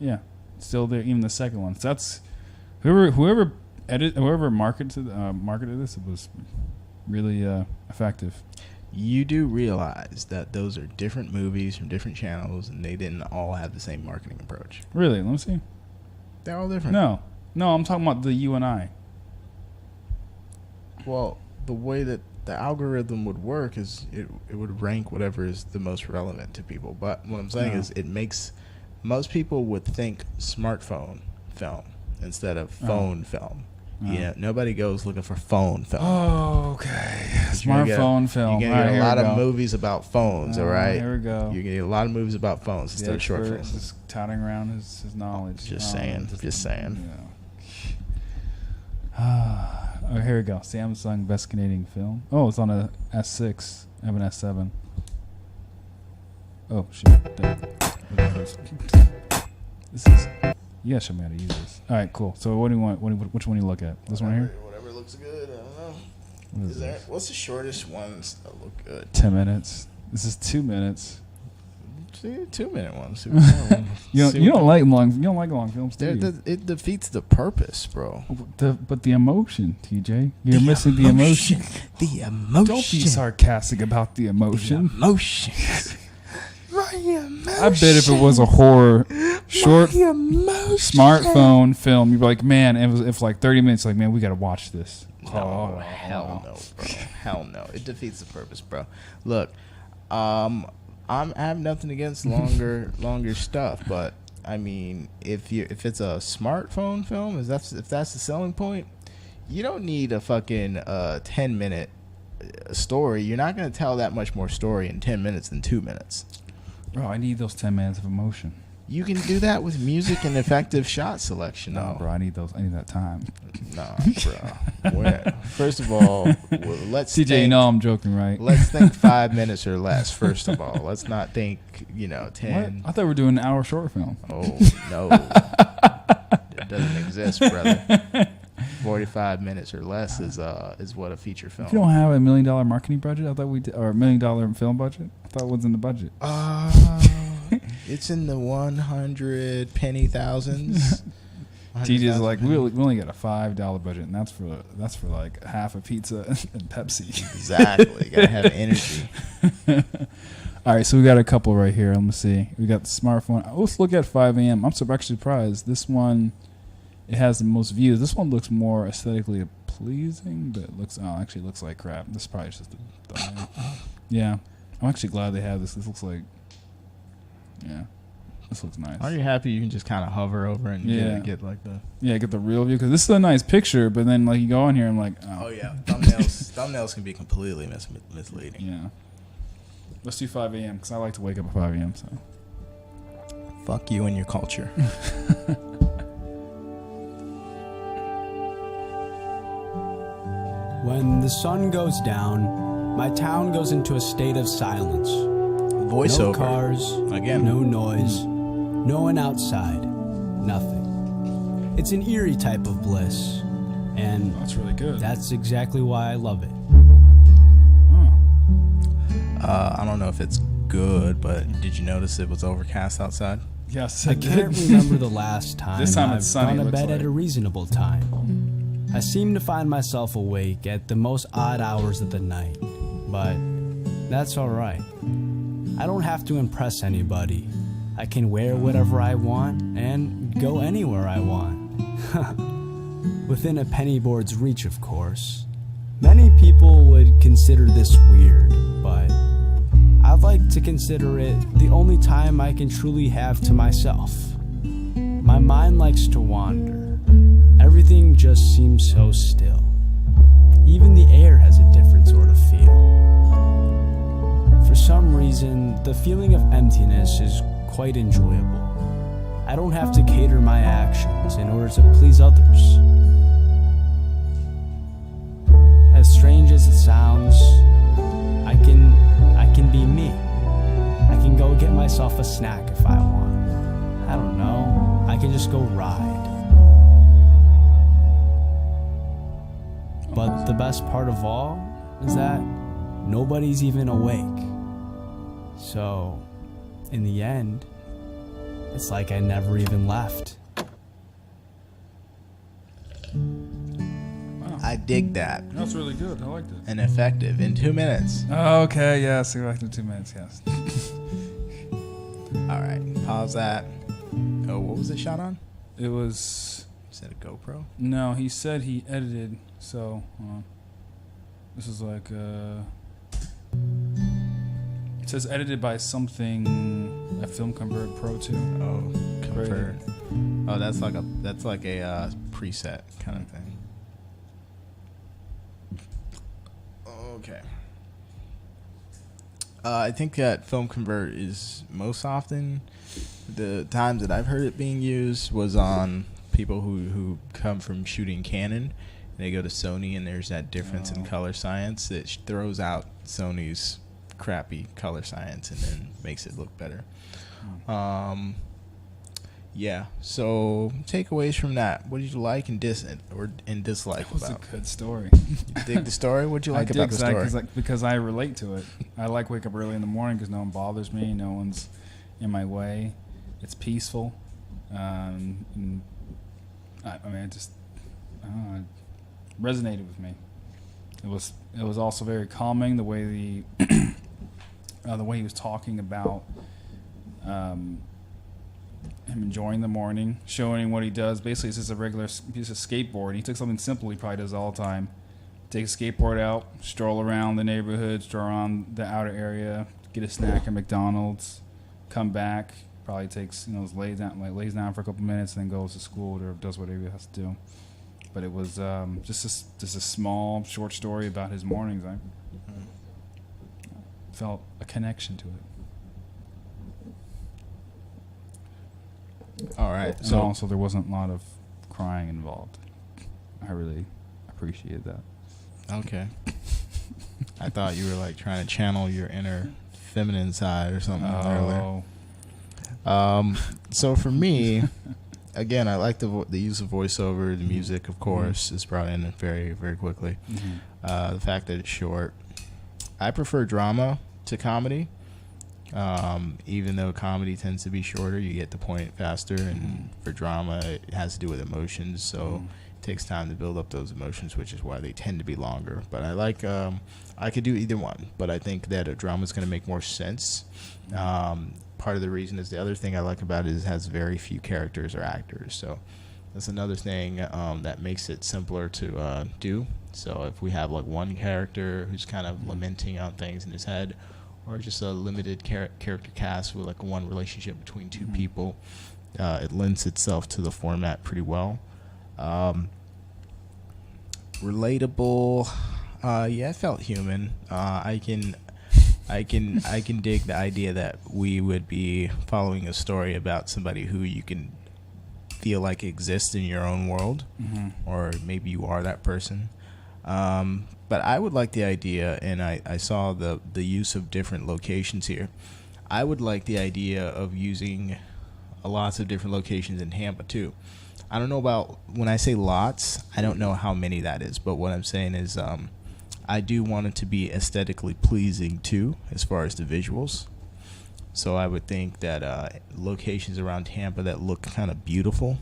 Yeah, it's still there. Even the second one. So that's whoever marketed this. It was really effective. You do realize that those are different movies from different channels, and they didn't all have the same marketing approach. Really? Let me see. They're all different. No, I'm talking about the you and I. Well, the way that the algorithm would work is it would rank whatever is the most relevant to people. But what I'm saying is it makes most people would think smartphone film instead of phone film. Yeah, nobody goes looking for phone film. Oh, okay. Smartphone film. You're going to get a lot of movies about phones, all right? Here we go. You're going to get a lot of movies about phones instead of short films. Just touting around his knowledge. Just saying. Oh, here we go. Samsung Best Canadian Film. Oh, it's on a S6. I have an S7. Oh, shit. This is... You guys show me how to use this. All right, cool. So what do you want? Which one do you look at? This one here? Whatever looks good. I don't know. What's the shortest ones that look good? 10 minutes. This is 2 minutes. See, 2-minute ones. You don't like long films, do you? It defeats the purpose, bro. But the emotion, TJ. You're missing the emotion. The emotion. Don't be sarcastic about the emotion. The emotion. Right I bet if it was a horror short smartphone film, you'd be like, man, if like 30 minutes, like, man, we got to watch this. No, hell no, bro. Hell no. It defeats the purpose, bro. Look, I have nothing against longer stuff, but I mean, if it's a smartphone film, if that's the selling point, you don't need a fucking 10-minute story. You're not going to tell that much more story in 10 minutes than 2 minutes. Bro, I need those 10 minutes of emotion. You can do that with music and effective shot selection. No, bro, I need that time. Nah, bro. First of all, let's TJ, think, you know I'm joking, right? Let's think 5 minutes or less. First of all, let's not think 10. What? I thought we were doing an hour short film. Oh no, it doesn't exist, brother. 45 minutes or less is what a feature film. If you don't have $1 million marketing budget, I thought we did, or $1 million film budget. I thought it was in the budget. It's in the 100 penny thousands. TJ's like, we only got a $5 budget, and that's for like half a pizza and Pepsi. Exactly, gotta have energy. All right, so we got a couple right here. Let me see. We got the smartphone. Let's look at 5 a.m. I'm actually surprised. This one, it has the most views. This one looks more aesthetically pleasing, but it looks like crap. This is probably just the yeah. I'm actually glad they have this. This looks like, yeah, this looks nice. Are you happy you can just kind of hover over and get like the get the real view? Because this is a nice picture, but then like you go on here and like oh yeah, thumbnails can be completely misleading. Yeah. Let's do 5 a.m. because I like to wake up at 5 a.m. So fuck you and your culture. When the sun goes down, my town goes into a state of silence. Voiceover. No cars, again. No noise, no one outside, nothing. It's an eerie type of bliss, and that's really good. That's exactly why I love it. I don't know if it's good, but did you notice it was overcast outside? Yes, I can't remember the last time this time I've it's sunny, gone to bed like. at a reasonable time. I seem to find myself awake at the most odd hours of the night, but that's alright. I don't have to impress anybody. I can wear whatever I want and go anywhere I want. Within a penny board's reach, of course. Many people would consider this weird, but I'd like to consider it the only time I can truly have to myself. My mind likes to wander. Everything just seems so still. Even the air has a different sort of feel. For some reason, the feeling of emptiness is quite enjoyable. I don't have to cater my actions in order to please others. As strange as it sounds, I can be me. I can go get myself a snack if I want. I don't know. I can just go ride. But the best part of all is that nobody's even awake. So, in the end, it's like I never even left. I dig that. That's really good. I liked it. And effective in 2 minutes. Oh, okay, yes. Go back to 2 minutes, yes. All right, pause that. Oh, what was it shot on? It was... Is that a GoPro? No, he said he edited, so... this is like... it says edited by something... A Film Convert Pro 2. Oh, Convert. Oh, that's like a preset kind of thing. Okay. I think that Film Convert is most often, the times that I've heard it being used was on people who come from shooting Canon. And they go to Sony, and there's that difference in color science that throws out Sony's crappy color science and then makes it look better. Yeah. So takeaways from that. What did you like and dislike It was about? a good story. You dig the story? What did you like about the story? Because I relate to it. I like wake up early in the morning because no one bothers me. No one's in my way. It's peaceful. And I mean, it just I don't know, it resonated with me. It was also very calming the way the way he was talking about him enjoying the morning, showing what he does. Basically, it's just a regular piece of skateboard. He took something simple he probably does all the time. Take a skateboard out, stroll around the neighborhood, stroll around the outer area, get a snack at McDonald's, come back. Probably takes lays down for a couple minutes, and then goes to school or does whatever he has to do. But it was just a small short story about his mornings. I felt a connection to it. All right. And So also there wasn't a lot of crying involved. I really appreciated that. okay. I thought you were like trying to channel your inner feminine side or something earlier. So for me, again, I like the use of voiceover. The music, of course, is brought in very, very quickly. The fact that it's short. I prefer drama to comedy. Even though comedy tends to be shorter, you get the point faster. And for drama, it has to do with emotions. So it takes time to build up those emotions, which is why they tend to be longer. But I like, I could do either one. But I think that a drama is going to make more sense. Part of the reason is the other thing I like about it is it has very few characters or actors. So that's another thing that makes it simpler to do. So if we have like one character who's kind of lamenting on things in his head, or just a limited character cast with like one relationship between two people, it lends itself to the format pretty well. Relatable, yeah, it felt human. I can dig the idea that we would be following a story about somebody who you can feel like exists in your own world, or maybe you are that person. But I would like the idea, and I saw the use of different locations here. I would like the idea of using lots of different locations in Tampa too. I don't know about, when I say lots, I don't know how many that is, but what I'm saying is I do want it to be aesthetically pleasing too, as far as the visuals. So I would think that locations around Tampa that look kind of beautiful,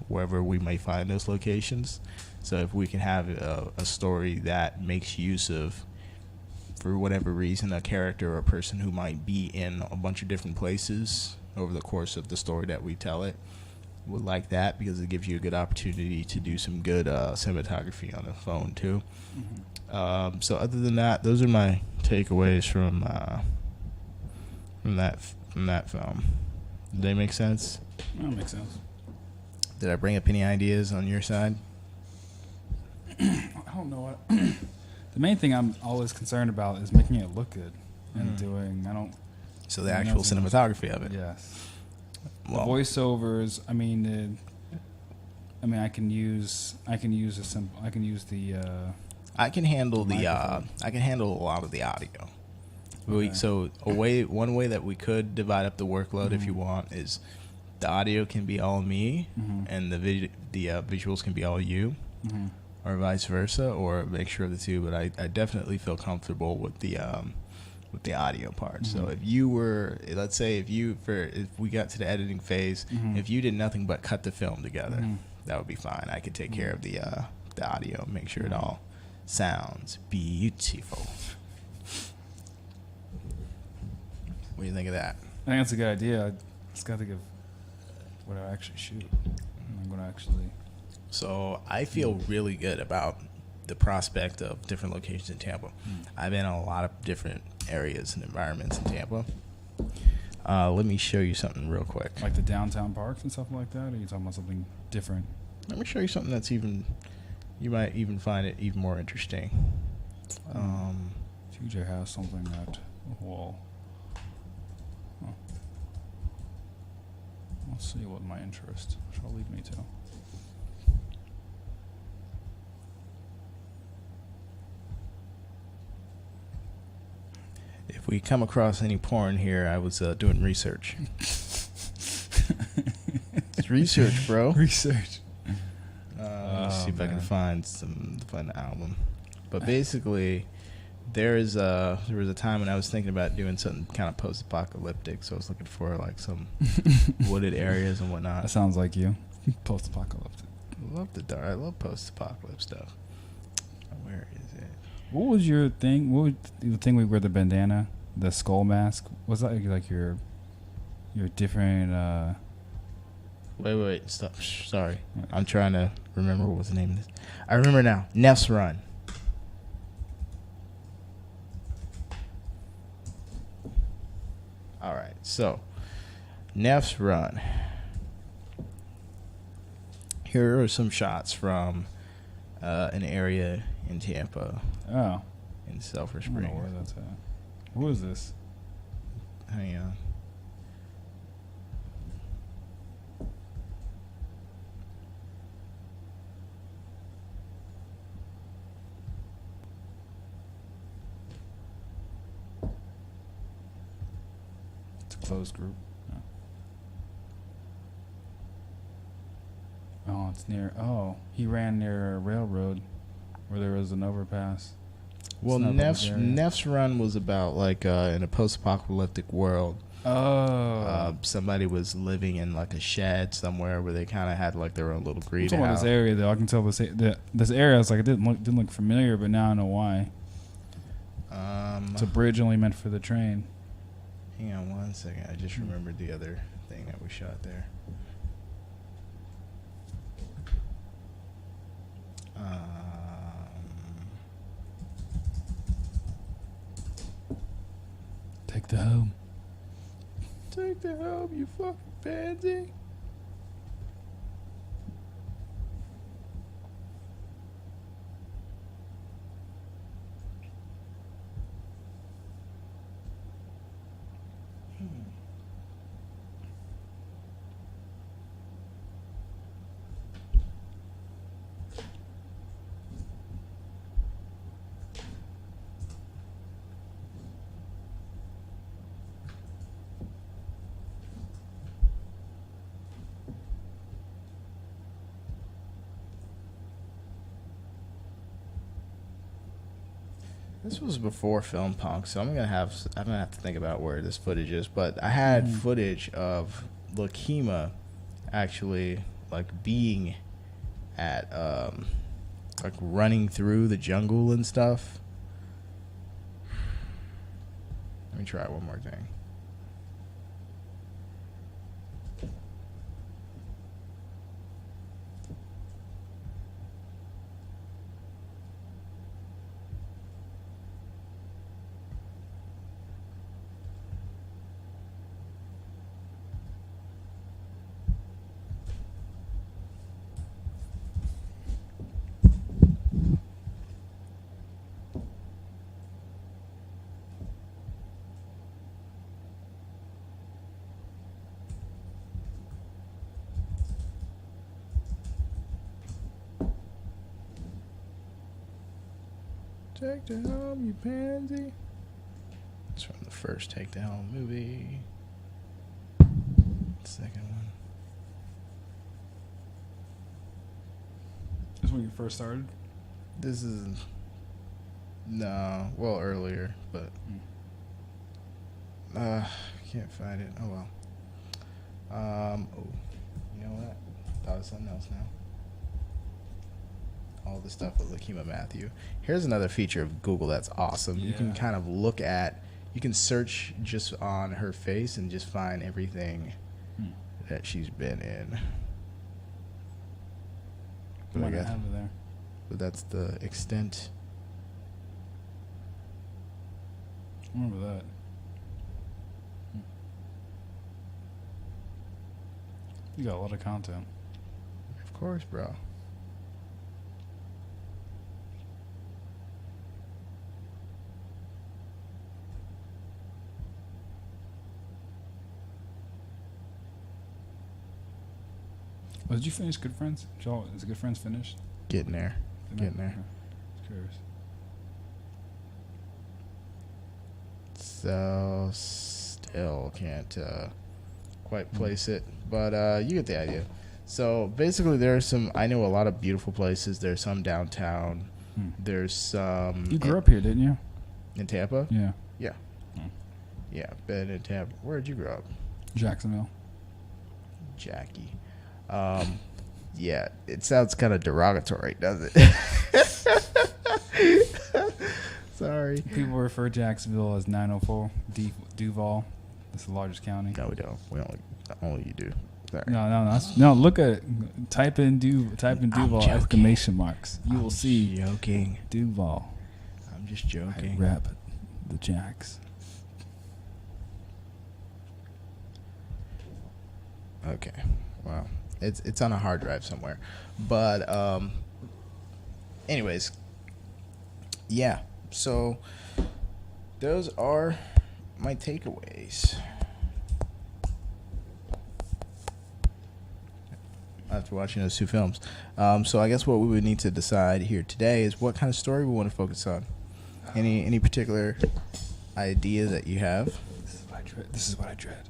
wherever we may find those locations. So if we can have a story that makes use of, for whatever reason, a character or a person who might be in a bunch of different places over the course of the story that we tell it, would like that, because it gives you a good opportunity to do some good cinematography on the phone too. So other than that, those are my takeaways from that film. Did they make sense? That makes sense. Did I bring up any ideas on your side? I don't know what. The main thing I'm always concerned about is making it look good and doing. So the actual cinematography of it. Yes. Well, The voiceovers. I can use a simple. I can use the. I can handle microphone. I can handle a lot of the audio. Okay. One way that we could divide up the workload, if you want, is the audio can be all me, and the visuals can be all you, or vice versa, or a mixture of the two. But I definitely feel comfortable with the audio part. So if you were, let's say, if we got to the editing phase, if you did nothing but cut the film together, that would be fine. I could take care of the audio, make sure it all sounds beautiful. What do you think of that? I think that's a good idea. I just got to think of what I actually shoot. I'm going to actually. So I feel really good about the prospect of different locations in Tampa. I've been in a lot of different areas and environments in Tampa. Let me show you something real quick. Like the downtown parks and stuff like that? Or are you talking about something different? Let me show you something that's you might even find it even more interesting. TJ has something at a wall. Huh. Let's see what my interest shall lead me to. If we come across any porn here, I was doing research. It's research, bro. Research. Let's see if I can find the album. But basically, there was a time when I was thinking about doing something kind of post-apocalyptic. So I was looking for like some wooded areas and whatnot. That sounds like you. Post-apocalyptic. I love the dark. I love post-apocalypse stuff. Where is it? What was your thing? What was the thing we wear the bandana, the skull mask? Was that like your You're different. Wait, stop. Sorry. I'm trying to remember what was the name of this. I remember now. Neff's Run. All right, so Neff's Run. Here are some shots from an area in Tampa. Oh, In Sulphur I don't know Springs. where that's at. Who is this? Hang on. It's a closed group. Oh, it's near. Oh, he ran near a railroad where there was an overpass. Well, It's not Neff's, public area. Neff's Run was about like in a post-apocalyptic world. Oh, Somebody was living in like a shed somewhere where they kind of had like their own little I'm talking about greenhouse. this area though. I can tell this area. I was like, it didn't look familiar, but now I know why. It's a bridge only meant for the train. Hang on one second. I just remembered the other thing that we shot there. Take the home. Take the helm, you fucking pansy. This was before Film Punk, so I'm gonna have to think about where this footage is. But I had footage of Lakima actually like being at like running through the jungle and stuff. Let me try one more thing. Take the helm, you pansy. It's from the first Take the Helm movie. Second one. This when you first started. This is earlier, but can't find it. Oh well. You know what? Thought of something else now. All the stuff with Lakima Matthew. Here's another feature of Google that's awesome. You can Yeah. kind of look at, you can search just on her face and just find everything that she's been in. But, I Might not guess, have it there. but that's the extent. I remember that. You got a lot of content. Of course, bro. Oh, did you finish Good Friends? Is Good Friends finished? Getting there. Didn't Getting I? there. Okay. Just curious. So still can't quite place it, but you get the idea. So basically, I know a lot of beautiful places. There's some downtown. There's some. You grew up here, didn't you? in Tampa. Yeah. Yeah, yeah, been in Tampa. Where did you grow up, Jacksonville. Jackie? Yeah, it sounds kind of derogatory, doesn't it? Sorry. People refer Jacksonville as 904 Duval. It's the largest county. No, we don't. We only you do. Sorry. No. Look at it. Type in Duval exclamation marks. You will see Joking. Duval. I'm just joking. I rep the Jacks. Okay. Wow. It's on a hard drive somewhere. But anyways, yeah. So those are my takeaways. After watching those two films. So I guess what we would need to decide here today is what kind of story we want to focus on. Any particular idea that you have? This is what I dread.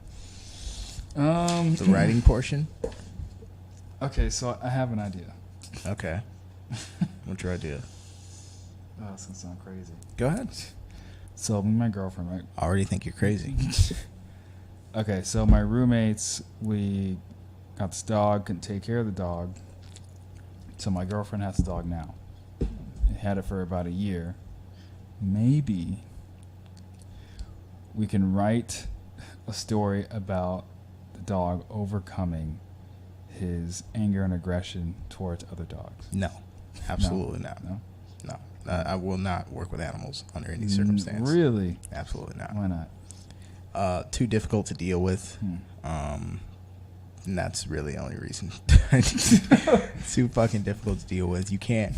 The writing portion? Okay, so I have an idea. Okay. What's your idea? Oh, it's going to sound crazy. Go ahead. So, me and my girlfriend, right? I already think you're crazy. Okay, so my roommates, we got this dog, couldn't take care of the dog. So my girlfriend has the dog now. Had it for about a year. Maybe we can write a story about the dog overcoming his anger and aggression towards other dogs. No. Absolutely not. No? No. I will not work with animals under any circumstance. Really? Absolutely not. Why not? Too difficult to deal with. And that's really the only reason. Too fucking difficult to deal with. You can't.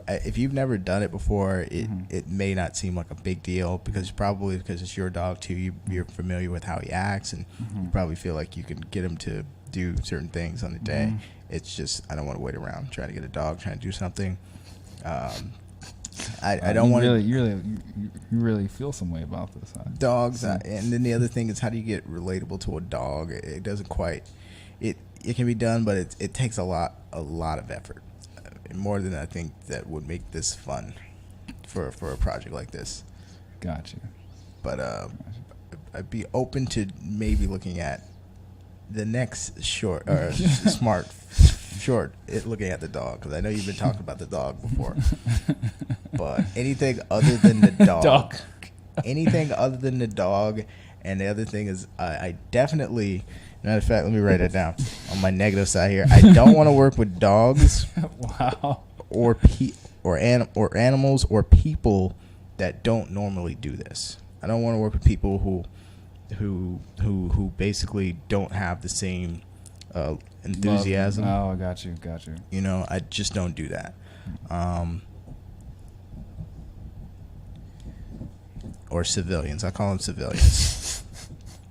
If you've never done it before, it may not seem like a big deal because it's your dog too. You're familiar with how he acts, and you probably feel like you can get him to do certain things on the day. It's just I don't want to wait around trying to get a dog trying to do something. I don't want to. You really feel some way about this, huh? Dogs, and then the other thing is how do you get relatable to a dog? It doesn't quite. It can be done, but it takes a lot of effort, more than I think that would make this fun for a project like this. Gotcha. But I'd be open to maybe looking at the next short or smart short. Looking at the dog because I know you've been talking about the dog before. But anything other than the dog, anything other than the dog, and the other thing is I definitely. Matter of fact, let me write it down on my negative side here. I don't want to work with dogs, wow, or animals or people that don't normally do this. I don't want to work with people who basically don't have the same enthusiasm. Oh, got you. You know, I just don't do that. Or civilians. I call them civilians.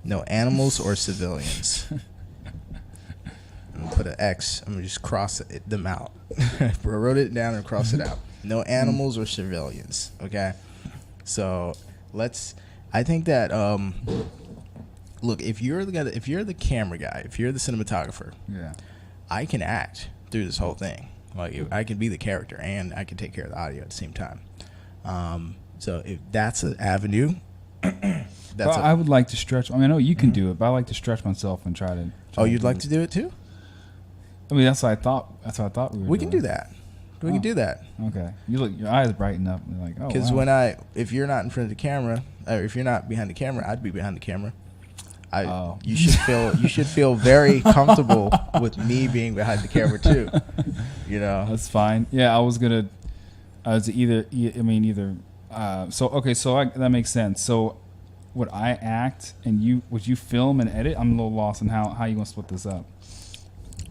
No animals or civilians. I'm going to put an X. I'm going to just cross them out. I wrote it down and cross it out. No animals or civilians. Okay? So, I think that, look, if you're the camera guy, if you're the cinematographer, yeah, I can act through this whole thing. Like, I can be the character and I can take care of the audio at the same time. So, if that's an avenue... I would like to stretch. I mean, I know you can do it, but I like to stretch myself and try to. Oh, you'd like to do it too? I mean, that's what I thought. That's what I thought we were. We can do that. We can do that. Okay. Your eyes brighten up. And like, oh. Because wow. if you're not in front of the camera, or if you're not behind the camera, I'd be behind the camera. Oh. You should feel very comfortable with me being behind the camera too. You know. That's fine. Yeah, I was either. So that makes sense. So. Would I act and would you film and edit? I'm a little lost on how you want to split this up.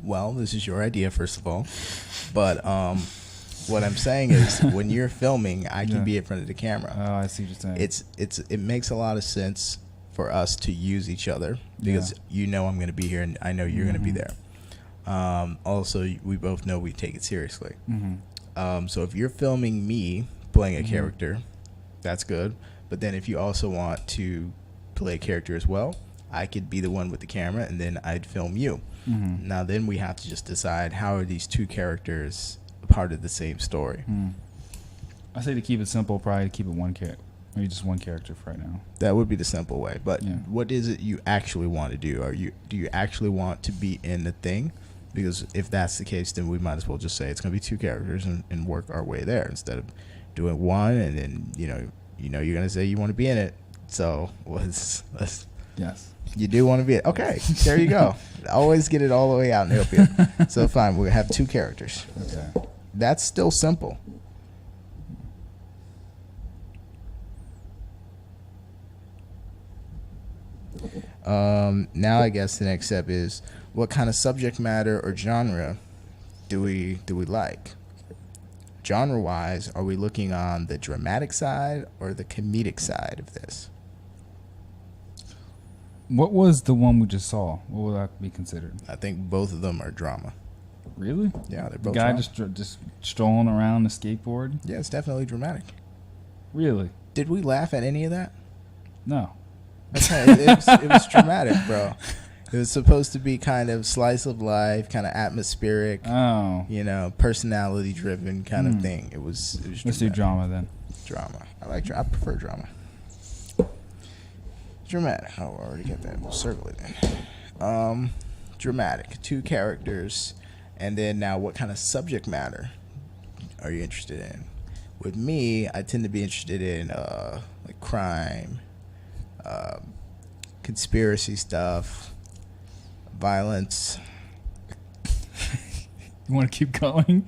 Well, this is your idea, first of all. But what I'm saying is when you're filming, I can be in front of the camera. Oh, I see what you're saying. It makes a lot of sense for us to use each other because you know I'm going to be here and I know you're going to be there. Also, we both know we take it seriously. So if you're filming me playing a character, that's good. But then if you also want to play a character as well, I could be the one with the camera and then I'd film you. Now then we have to just decide how are these two characters a part of the same story. I say to keep it simple, probably to keep it one character. Maybe just one character for right now. That would be the simple way. But what is it you actually want to do? Do you actually want to be in the thing? Because if that's the case, then we might as well just say it's going to be two characters and work our way there instead of doing one and then, you're going to say you want to be in it. So let's Yes. You do want to be okay. There you go. Always get it all the way out in the opium. So fine, we have 2 characters. Okay. That's still simple. Now I guess the next step is what kind of subject matter or genre do we like? Genre wise, are we looking on the dramatic side or the comedic side of this? What was the one we just saw? What would that be considered? I think both of them are drama. Really? Yeah, they're The both guy drama. just strolling around the skateboard? Yeah, it's definitely dramatic. Really? Did we laugh at any of that? No. Okay, it was dramatic, bro. It was supposed to be kind of slice of life, kind of atmospheric, Oh. personality driven kind of thing. It was Let's do drama then. drama. I prefer drama. Dramatic. Oh, I already get that. We'll circle it then. Dramatic. 2 characters, and then now what kind of subject matter are you interested in? With me, I tend to be interested in like crime, conspiracy stuff, violence. You want to keep going?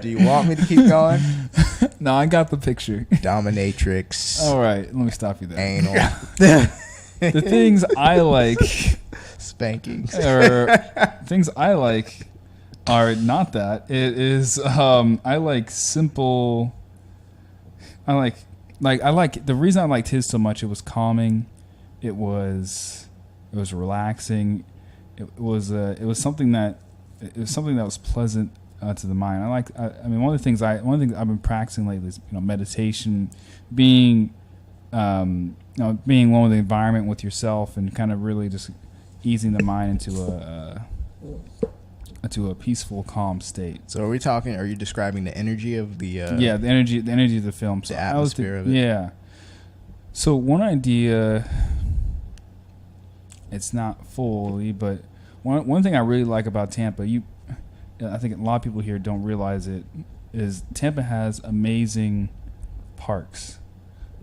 Do you want me to keep going? No, I got the picture. Dominatrix. All right, let me stop you there. Anal. The things I like Spankings. are not that. It is I like simple. I like the reason I liked his so much. It was calming. It was relaxing. It was something that was pleasant to the mind. I mean, one of the things I've been practicing lately is meditation, being one with the environment, with yourself, and kind of really just easing the mind into a peaceful, calm state. So are you describing the energy of the Yeah, the energy of the film, the atmosphere of it? Yeah. So one idea, it's not fully, but one thing I really like about Tampa, I think a lot of people here don't realize it, is Tampa has amazing parks.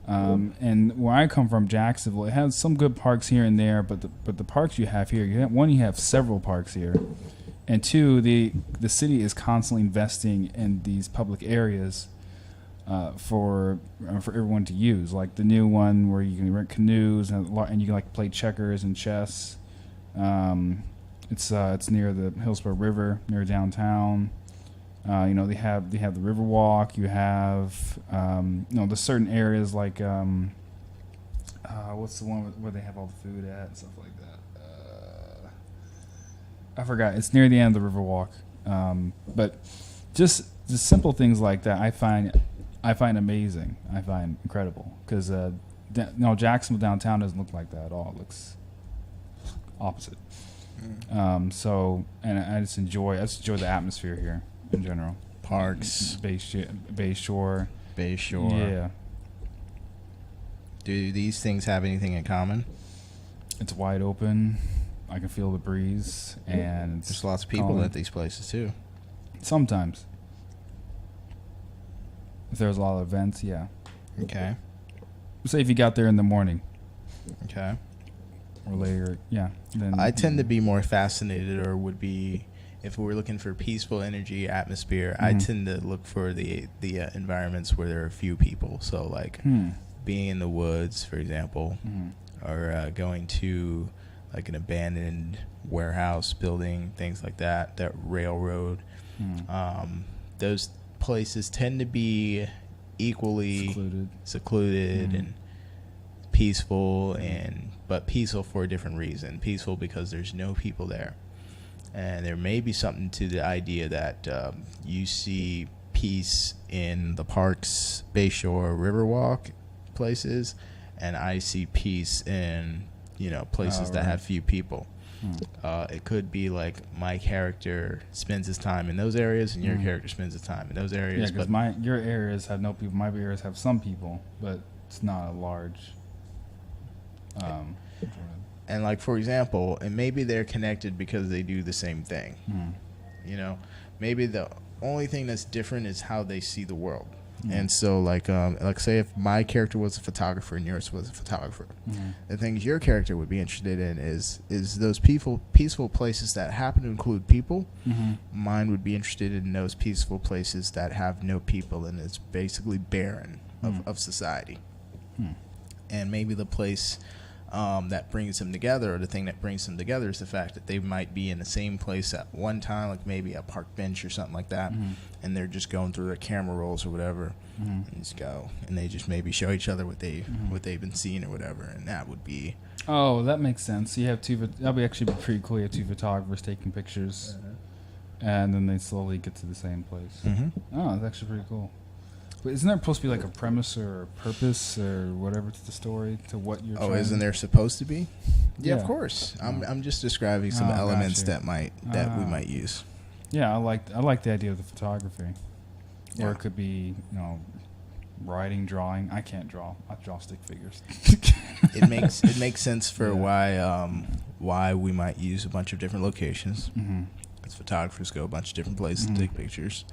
And where I come from, Jacksonville, it has some good parks here and there, but the parks you have here, you have several parks here, and 2, the city is constantly investing in these public areas for everyone to use, like the new one where you can rent canoes and you can like play checkers and chess. It's near the Hillsborough River, near downtown. They have the river walk. You have there's certain areas like what's the one where they have all the food at and stuff like that. I forgot. It's near the end of the river walk. But just simple things like that I find amazing. I find incredible because Jacksonville downtown doesn't look like that at all. It looks opposite. So I just enjoy the atmosphere here in general. Parks, Bay Shore. Yeah. Do these things have anything in common? It's wide open. I can feel the breeze, and There's lots of people at these places too. Sometimes, if there's a lot of events, yeah. Okay. Say if you got there in the morning Okay. or later, yeah. Then I tend to be more fascinated, or would be, if we were looking for peaceful energy, atmosphere, I tend to look for the environments where there are few people. So like being in the woods, for example, or going to like an abandoned warehouse building, things like that, that railroad. Those places tend to be equally secluded and peaceful, but peaceful for a different reason. Peaceful because there's no people there. And there may be something to the idea that you see peace in the parks, Bayshore, Riverwalk places, and I see peace in places that have few people. It could be like my character spends his time in those areas, and your character spends his time in those areas. Yeah, because your areas have no people. My areas have some people, but it's not a large. And like, for example, and maybe they're connected because they do the same thing. Maybe the only thing that's different is how they see the world. And so, like say if my character was a photographer and yours was a photographer, the things your character would be interested in is those peaceful places that happen to include people. Mine would be interested in those peaceful places that have no people and it's basically barren of society. And maybe the place that brings them together, or the thing that brings them together, is the fact that they might be in the same place at one time, like maybe a park bench or something like that, and they're just going through their camera rolls or whatever, and just go, and they just maybe show each other what they've been seeing or whatever, and that would be. Oh, that makes sense. You have that'd be actually pretty cool. You have two photographers taking pictures, and then they slowly get to the same place. Oh, that's actually pretty cool. But isn't there supposed to be like a premise or a purpose or whatever to the story, to what you're trying? Isn't there supposed to be? Yeah, of Yeah. course. I'm just describing some elements gotcha. that we might use. Yeah, I like the idea of the photography. Yeah. Or it could be, writing, drawing. I can't draw. I draw stick figures. It makes sense for why we might use a bunch of different locations. Because photographers go a bunch of different places to take pictures,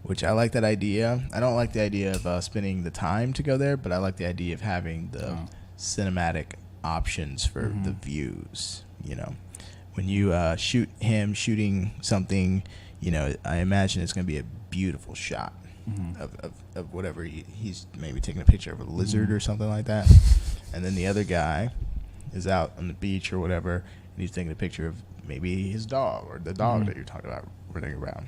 which I like that idea. I don't like the idea of spending the time to go there, but I like the idea of having the cinematic options for the views. When you shoot him shooting something, I imagine it's going to be a beautiful shot of whatever he's maybe taking a picture of a lizard or something like that. And then the other guy is out on the beach or whatever, and he's taking a picture of maybe his dog or the dog that you're talking about running around.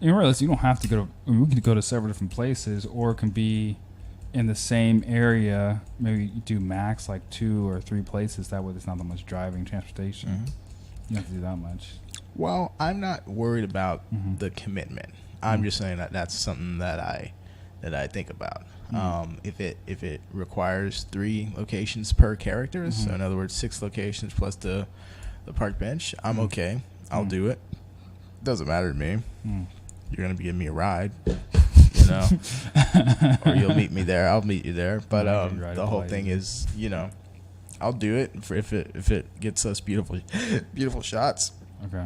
You realize you don't have to go to. We could go to several different places, or it can be in the same area. Maybe you do max like 2 or 3 places. That way, there's not that much driving, transportation. You don't have to do that much. Well, I'm not worried about the commitment. I'm just saying that that's something that I think about. If it requires 3 locations per character, so in other words 6 locations plus the park bench, I'm okay. I'll do it. Doesn't matter to me. You're gonna be giving me a ride, or you'll meet me there. I'll meet you there. But the whole thing is, I'll do it if it gets us beautiful shots. Okay.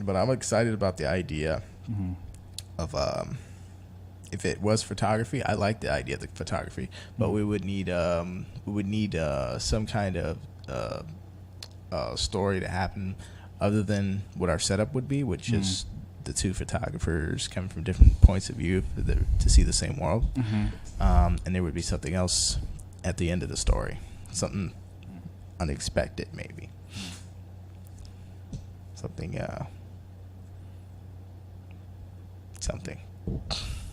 But I'm excited about the idea of if it was photography. I like the idea of the photography, but we would need some kind of story to happen other than what our setup would be, which is the 2 photographers coming from different points of view to see the same world. And there would be something else at the end of the story, something unexpected, maybe something. I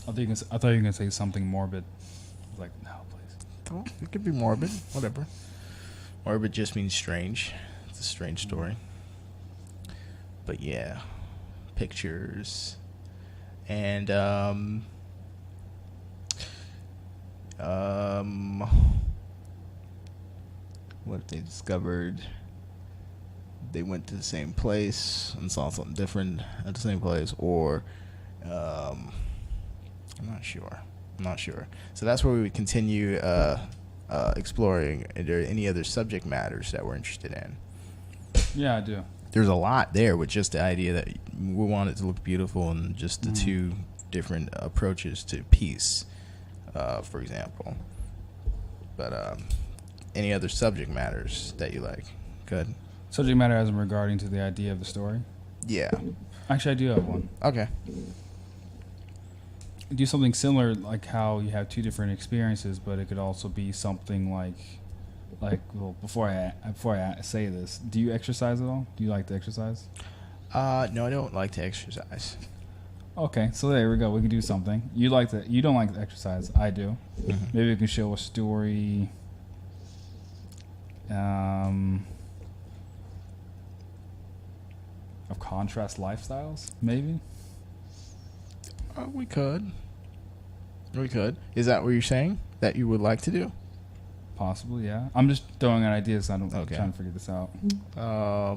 thought you were gonna say something morbid. I was like, no, please. Oh, it could be morbid, whatever. Morbid just means strange. It's a strange story. But yeah, pictures and what if they discovered they went to the same place and saw something different at the same place, or I'm not sure. So that's where we would continue exploring. Are there any other subject matters that we're interested in? Yeah, I do. There's a lot there with just the idea that we want it to look beautiful, and just the 2 different approaches to peace, for example. But any other subject matters that you like? Good. Subject matter as in regarding to the idea of the story? Yeah. Actually, I do have one. Okay. Do something similar, like how you have 2 different experiences, but it could also be something like well, before I say this, do you exercise at all? Do you like to exercise? No, I don't like to exercise. Okay, so there we go. We can do something. You don't like to exercise. I do. Maybe we can show a story. Of contrast lifestyles, maybe. We could. Is that what you're saying that you would like to do? Possibly, yeah. I'm just throwing out ideas. I'm Okay. trying to figure this out. I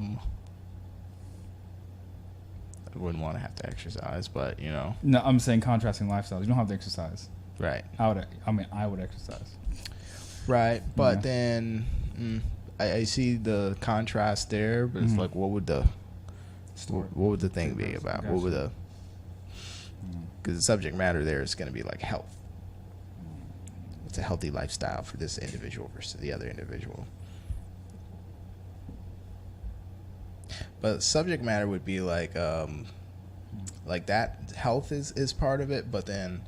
wouldn't want to have to exercise, but No, I'm saying contrasting lifestyles. You don't have to exercise. right, I would exercise. right. But Yeah. then I see the contrast there, but it's like, what would the Story. what would the thing be about? What would the Because the subject matter there is going to be like health. It's a healthy lifestyle for this individual versus the other individual. But subject matter would be like that health is part of it, but then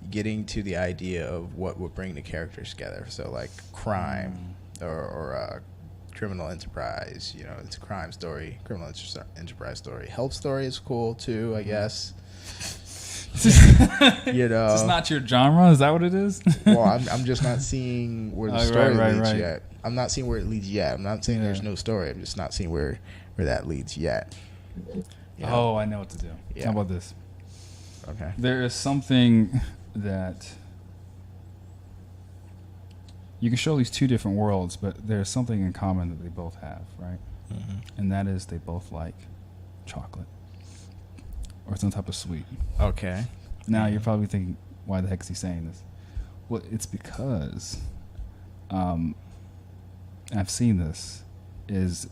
getting to the idea of what would bring the characters together. So like crime or criminal enterprise, you know, it's a crime story, criminal enterprise story. Health story is cool too, I guess. You know, It's not your genre. Is that what it is? well, I'm just not seeing where the story leads yet. I'm not seeing where it leads yet. I'm not saying there's no story. I'm just not seeing where that leads yet. You know? Oh, I know what to do. Yeah. How about this? Okay. There is something that you can show these two different worlds, but there's something in common that they both have, right? Mm-hmm. And that is they both like chocolate or some type of sweet. Okay. Now you're probably thinking, why the heck is he saying this? Well, it's because I've seen this, is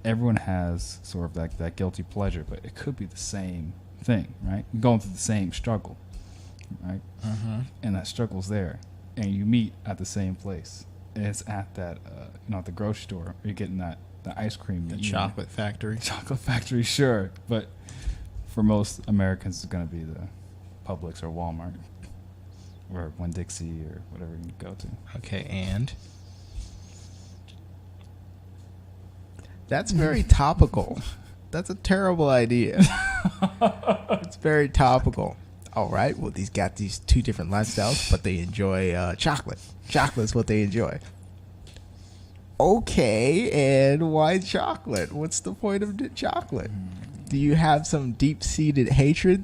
everyone has sort of that guilty pleasure, but it could be the same thing, right? Going through the same struggle, right? Mm-hmm. And that struggle's there, and you meet at the same place. And it's at that, at the grocery store, where you're getting the ice cream. The chocolate factory. Chocolate factory, sure. But for most Americans, it's going to be the Publix or Walmart or Winn-Dixie or whatever you go to. Okay, and that's very topical. That's a terrible idea. It's very topical. All right, well, these got these two different lifestyles, but they enjoy chocolate. Chocolate's what they enjoy. Okay, and why chocolate? What's the point of chocolate? Do you have some deep-seated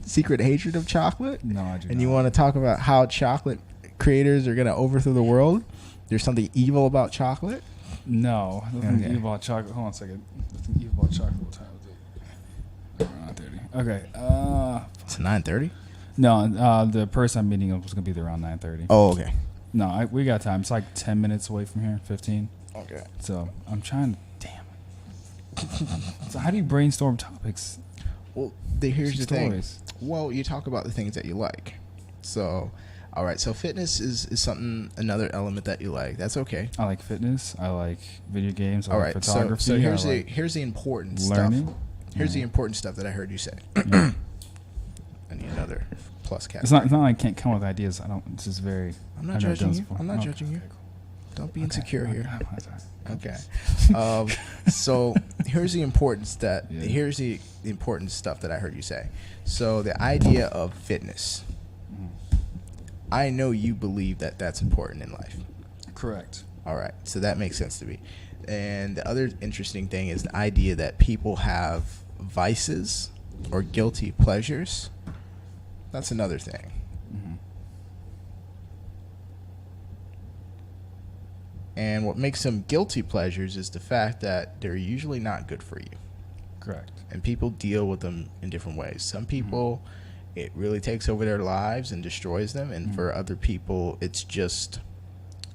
secret hatred of chocolate? No, I do And not. you want to talk about how chocolate creators are going to overthrow the world? There's something evil about chocolate? No, nothing Okay. evil about chocolate. Hold on a second. Nothing evil about chocolate. What time is it? 9:30. Okay. It's 9:30? No, the person I'm meeting was gonna be there around 9:30. Oh, okay. No, we got time. It's like 10 minutes away from here, 15. Okay. So I'm trying to. Damn. So how do you brainstorm topics? Well, here's the Stories. thing. Well, you talk about the things that you like. So, all right. So fitness is something, another element that you like. That's okay. I like fitness. I like video games. I All like right. photography. So here's I like here's the important learning. stuff. Here's the Yeah. important stuff that I heard you say. Yeah. I need another plus category. It's not like I can't come up with ideas. I don't. This is very. I'm not I've never judging done this you. before. I'm not Okay, judging you. okay, cool. Don't be Okay. insecure here. That's all right. Okay. So here's the importance that Yeah. here's the important stuff that I heard you say. So the idea of fitness. I know you believe that that's important in life. Correct. All right. So that makes sense to me. And the other interesting thing is the idea that people have vices or guilty pleasures. That's another thing. Mm-hmm. And what makes them guilty pleasures is the fact that they're usually not good for you. Correct. And people deal with them in different ways. Some people, it really takes over their lives and destroys them. And for other people, it's just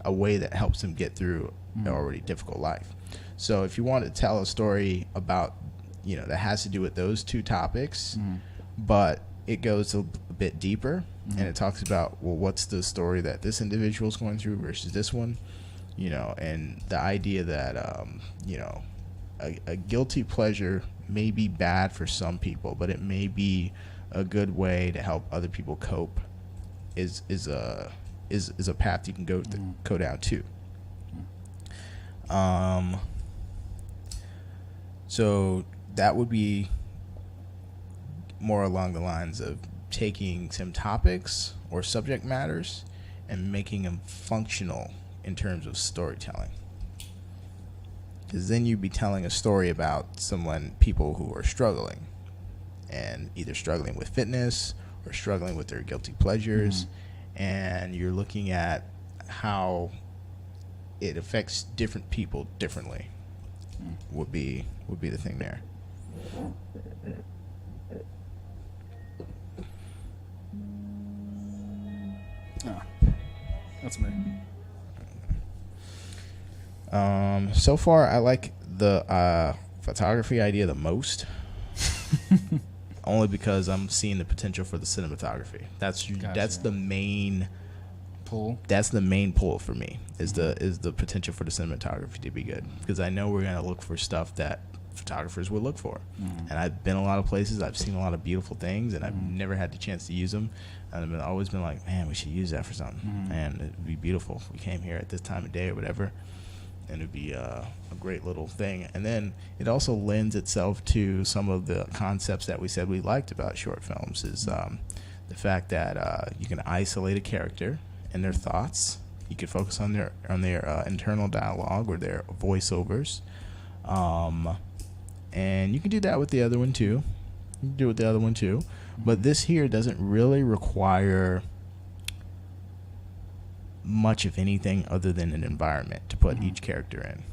a way that helps them get through an already difficult life. So if you want to tell a story about, that has to do with those two topics, but it goes a bit deeper and it talks about, well, what's the story that this individual is going through versus this one, and the idea that, a guilty pleasure may be bad for some people, but it may be a good way to help other people cope. Is a path you can go down too. So that would be more along the lines of taking some topics or subject matters and making them functional in terms of storytelling. Because then you'd be telling a story about people who are struggling, and either struggling with fitness or struggling with their guilty pleasures, and you're looking at how it affects different people differently. Would be the thing there. Oh, that's me. So far, I like the photography idea the most. only because I'm seeing the potential for the cinematography. That's the main pull. That's the main pull for me is the potential for the cinematography to be good, because I know we're gonna look for stuff that photographers would look for. And I've been a lot of places, I've seen a lot of beautiful things, and I've never had the chance to use them, and I've always been like, man, we should use that for something, and it'd be beautiful if we came here at this time of day or whatever, and it'd be a great little thing. And then it also lends itself to some of the concepts that we said we liked about short films, is the fact that you can isolate a character and their thoughts. You can focus on their internal dialogue or their voiceovers, and you can do that with the other one too. But this here doesn't really require much of anything other than an environment to put each character in.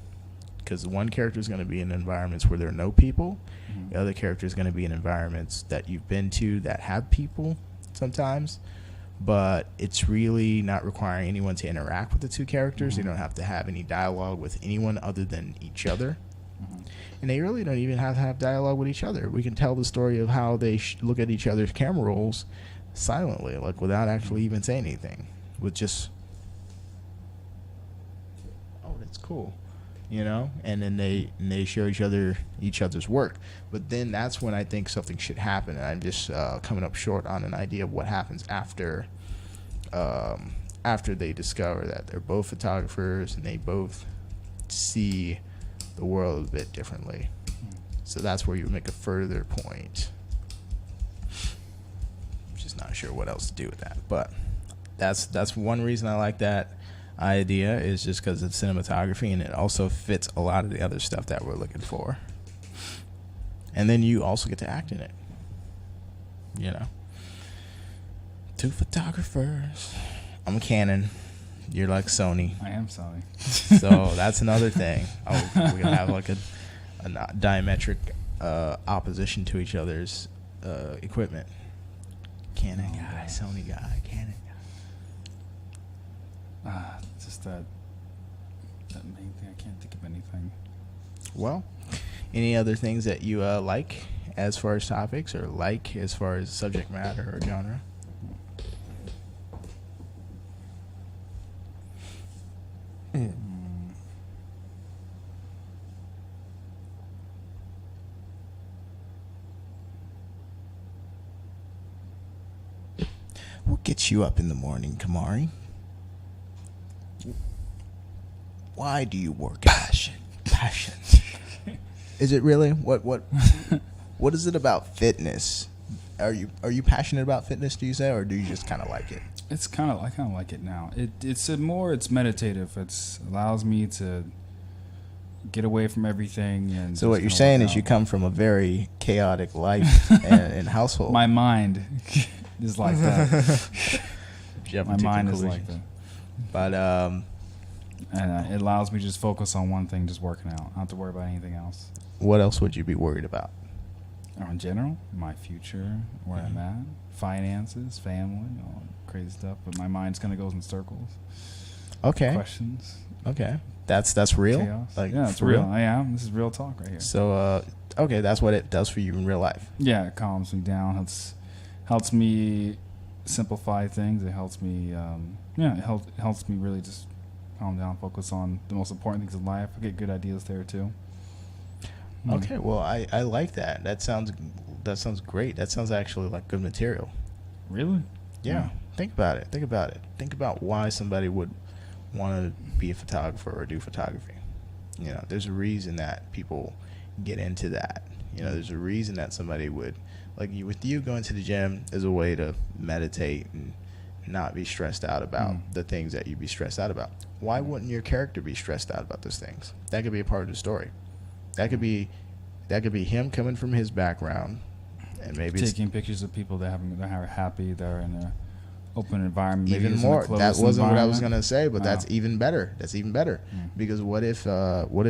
Because one character is going to be in environments where there are no people. The other character is going to be in environments that you've been to that have people sometimes. But it's really not requiring anyone to interact with the two characters. You don't have to have any dialogue with anyone other than each other. And they really don't even have to have dialogue with each other. We can tell the story of how they look at each other's camera rolls silently, like without actually even saying anything. With just, oh, that's cool, you know. And then they show each other's work. But then that's when I think something should happen. And I'm just coming up short on an idea of what happens after they discover that they're both photographers and they both see the world a bit differently. So that's where you make a further point. I'm just not sure what else to do with that, but that's one reason I like that idea, is just because of cinematography, and it also fits a lot of the other stuff that we're looking for. And then you also get to act in it, you know. Two photographers. I'm Canon. You're like Sony. I am Sony. So that's another thing. We're going to have like a diametric opposition to each other's equipment. Canon guy, Sony guy, Canon guy. Just that main thing. I can't think of anything. Well, any other things that you like as far as topics, or like as far as subject matter or genre? What gets you up in the morning, Kamari? Why do you work? Passion. Is it really? What is it about fitness? Are you passionate about fitness, do you say, or do you just kind of like it? I kind of like it now. It's meditative. It allows me to get away from everything. And so what you're saying is you come from a very chaotic life and household. My mind is like that. My mind is like that. But and it allows me to just focus on one thing, just working out. I don't have to worry about anything else. What else would you be worried about? In general, my future, where I'm at, finances, family, all crazy stuff. But my mind's kind of goes in circles. Okay. Questions. Okay. That's real? Chaos. Like, yeah, it's real. I am. This is real talk right here. So, okay, that's what it does for you in real life. Yeah, it calms me down. Helps me simplify things. It helps me, it helps me really just calm down, focus on the most important things in life. I get good ideas there, too. Okay, well, I like that. That sounds great. That sounds actually like good material. Really? Yeah. Think about it. Think about why somebody would want to be a photographer or do photography. You know, there's a reason that people get into that. You know, there's a reason that somebody would, like with you going to the gym is a way to meditate and not be stressed out about the things that you'd be stressed out about. Why wouldn't your character be stressed out about those things? That could be a part of the story. That could be him coming from his background, and maybe taking pictures of people that are happy, that are in an open environment. Maybe even more. That wasn't what I was gonna say, but that's even better. Because what if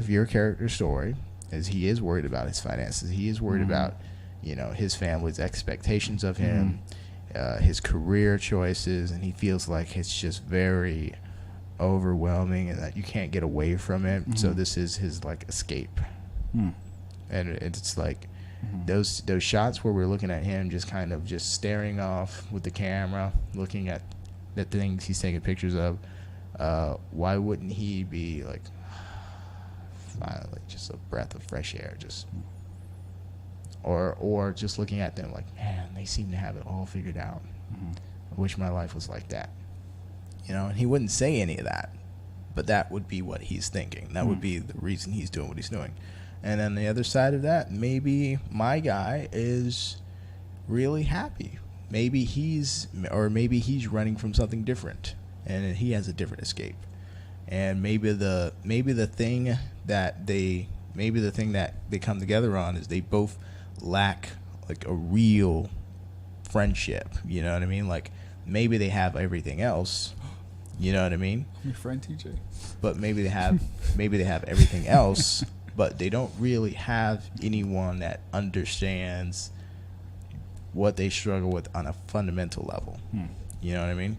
your character's story is he is worried about his finances, he is worried about, you know, his family's expectations of him, his career choices, and he feels like it's just very overwhelming and that you can't get away from it. So this is his like escape. And it's like Those shots where we're looking at him just kind of just staring off with the camera, looking at the things he's taking pictures of. Why wouldn't he be like, finally, just a breath of fresh air, just, or just looking at them like, man, they seem to have it all figured out. I wish my life was like that, you know. And he wouldn't say any of that, but that would be what he's thinking. That would be the reason he's doing what he's doing. And on the other side of that, maybe my guy is really happy. Maybe he's running from something different, and he has a different escape. And maybe the thing that they come together on is they both lack like a real friendship. You know what I mean? Like maybe they have everything else. You know what I mean? I'm your friend TJ. But maybe they have everything else, but they don't really have anyone that understands what they struggle with on a fundamental level. You know what I mean?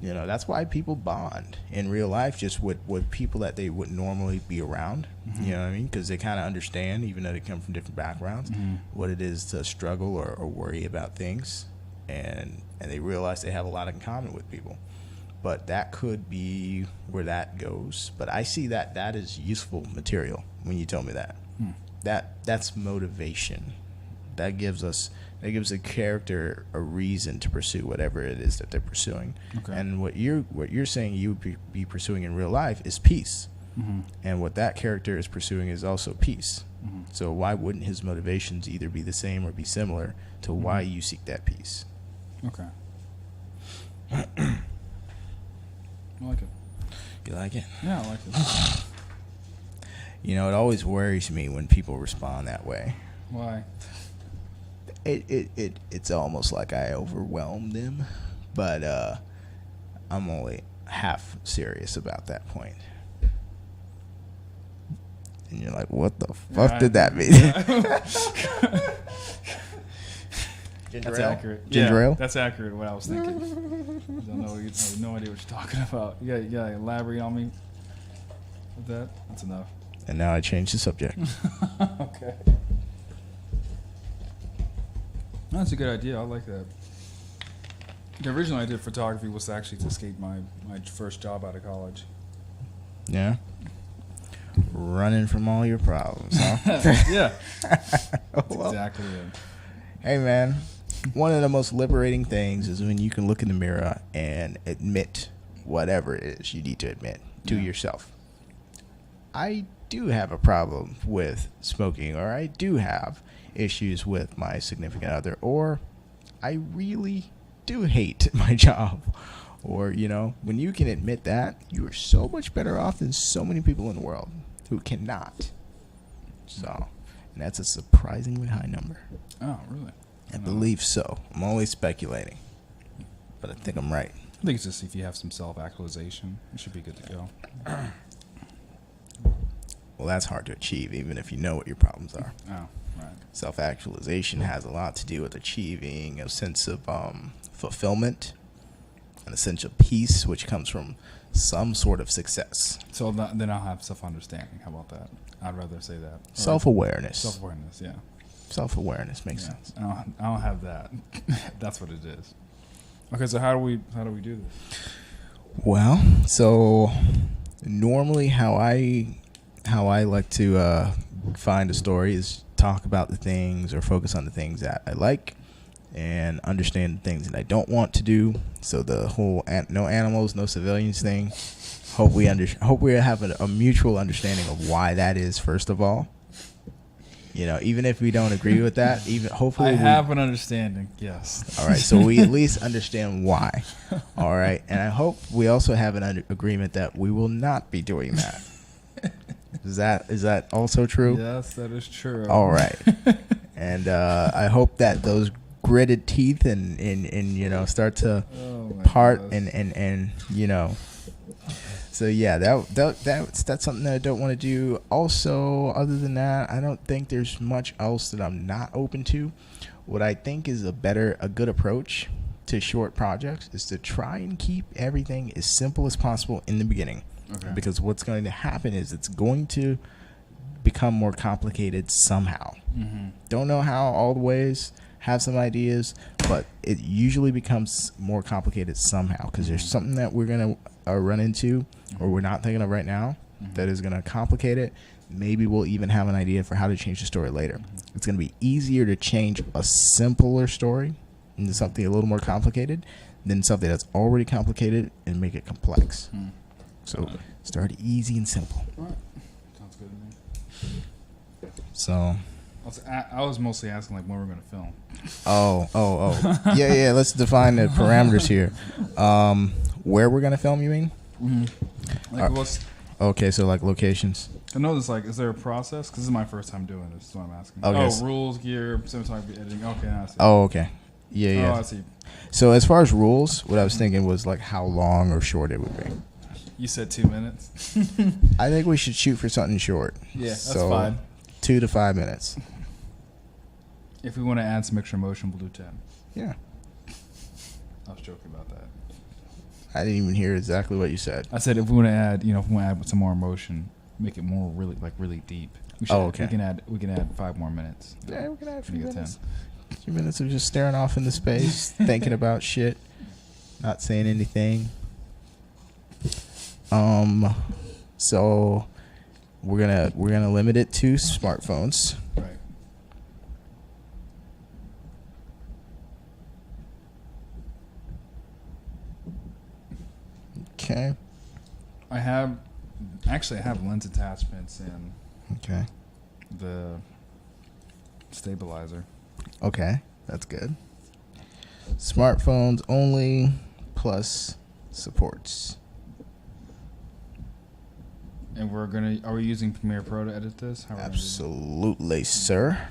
You know, that's why people bond in real life, just with people that they wouldn't normally be around. You know what I mean? Because they kind of understand, even though they come from different backgrounds, what it is to struggle or worry about things. And they realize they have a lot in common with people. But that could be where that goes. But I see that is useful material when you tell me that. That's motivation. That gives a character a reason to pursue whatever it is that they're pursuing. Okay. And what you're saying you would be pursuing in real life is peace. And what that character is pursuing is also peace. So why wouldn't his motivations either be the same or be similar to why you seek that peace? Okay. I like it. You like it? Yeah, I like it. You know, it always worries me when people respond that way. Why? It's almost like I overwhelmed them, but I'm only half serious about that point. And you're like, what the fuck did that mean? That's accurate. Ginger ale? Yeah, that's accurate. What I was thinking. I have no idea what you're talking about. You gotta elaborate on me with that. That's enough. And now I changed the subject. Okay. That's a good idea. I like that. The original idea of photography was actually to escape my first job out of college. Yeah. Running from all your problems, huh? Yeah. That's exactly it. Hey, man. One of the most liberating things is when you can look in the mirror and admit whatever it is you need to admit to yourself. I do have a problem with smoking, or I do have issues with my significant other, or I really do hate my job. Or, you know, when you can admit that, you are so much better off than so many people in the world who cannot. So, and that's a surprisingly high number. Oh, really? I believe so. I'm only speculating, but I think I'm right. I think it's just if you have some self-actualization, you should be good to go. Well, that's hard to achieve, even if you know what your problems are. Oh, right. Self-actualization has a lot to do with achieving a sense of fulfillment and a sense of peace, which comes from some sort of success. So then I'll have self-understanding. How about that? I'd rather say that. Self-awareness. Self-awareness, yeah. Self-awareness makes sense. I don't have that. That's what it is. Okay, so how do we do this? Well, so normally how I like to find a story is talk about the things or focus on the things that I like and understand the things that I don't want to do. So the whole no animals, no civilians thing. Hope we have a mutual understanding of why that is. First of all, you know, even if we don't agree with that, hopefully I have an understanding. Yes. All right, so we at least understand why. All right, and I hope we also have an agreement that we will not be doing that. Is that also true? Yes, that is true. All right, and I hope that those gritted teeth and you know start to part and you know. So yeah, that's something that I don't want to do. Also, other than that, I don't think there's much else that I'm not open to. What I think is a good approach to short projects is to try and keep everything as simple as possible in the beginning. Okay. Because what's going to happen is it's going to become more complicated somehow. Don't know how all the ways, have some ideas, but it usually becomes more complicated somehow because there's something that we're going to run into or we're not thinking of right now that is going to complicate it. Maybe we'll even have an idea for how to change the story later. It's going to be easier to change a simpler story into something a little more complicated than something that's already complicated and make it complex. So start easy and simple. Sounds good to me. So I was mostly asking like when we're gonna film. Yeah. Let's define the parameters here. Where we're gonna film? You mean? Like what's? Okay, so like locations. I know this. Like, is there a process? Because this is my first time doing this. That's what I'm asking. Okay. Rules, gear, cinematography, editing. Okay, I see. Okay. Yeah. Oh, I see. So as far as rules, what I was thinking was like how long or short it would be. You said 2 minutes. I think we should shoot for something short. Yeah, that's fine. 2 to 5 minutes. If we want to add some extra motion, we'll do 10. Yeah. I was joking about that. I didn't even hear exactly what you said. I said if we want to add, if we want to add some more emotion, make it more really deep. Okay. We can add 5 more minutes. Yeah, we can add a few You get minutes. A few minutes of just staring off into space, thinking about shit, not saying anything. So we're gonna limit it to smartphones. Right. Okay. I have lens attachments and Okay. the stabilizer. Okay, that's good. Smartphones only plus supports. And are we using Premiere Pro to edit this? How are we gonna do that? Absolutely, sir.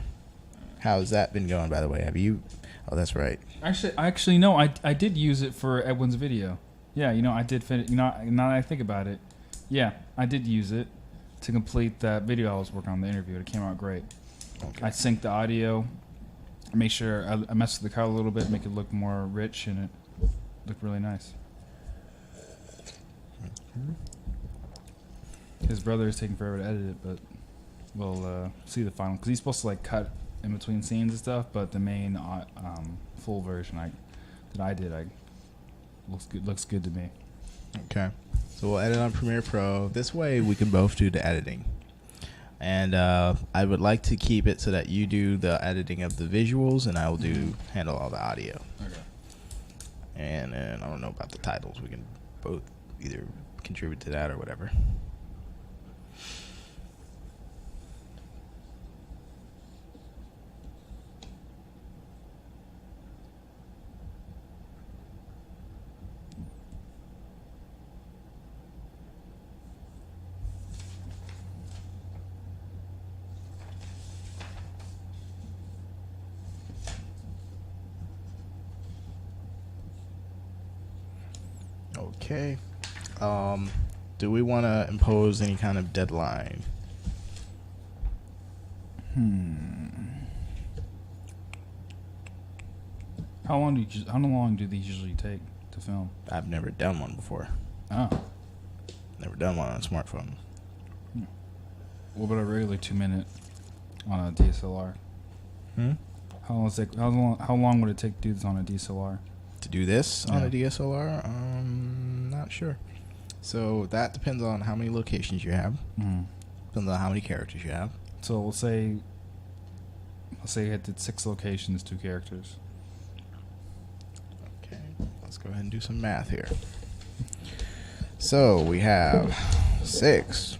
How's that been going, by the way? Have you? Oh, that's right. Actually, no. I did use it for Edwin's video. Yeah, I did finish. Now that I think about it, yeah, I did use it to complete that video I was working on, the interview. It came out great. Okay. I synced the audio, make sure I messed with the color a little bit, make it look more rich, and it looked really nice. His brother is taking forever to edit it, but we'll see the final, because he's supposed to like cut in between scenes and stuff. But the main full version that I did, looks good to me. Okay. So we'll edit on Premiere Pro. This way we can both do the editing. And I would like to keep it so that you do the editing of the visuals and I will handle all the audio. Okay. And I don't know about the titles. We can both either contribute to that or whatever. Okay. Do we want to impose any kind of deadline? How long do these usually take to film? I've never done one before. Oh. Never done one on a smartphone. What about a regular 2-minute on a DSLR? How long would it take to do this on a DSLR? To do this on Yeah. a DSLR? Not sure. So that depends on how many locations you have. Depends on how many characters you have. So let's say I did 6 locations, 2 characters. Okay, let's go ahead and do some math here. So we have 6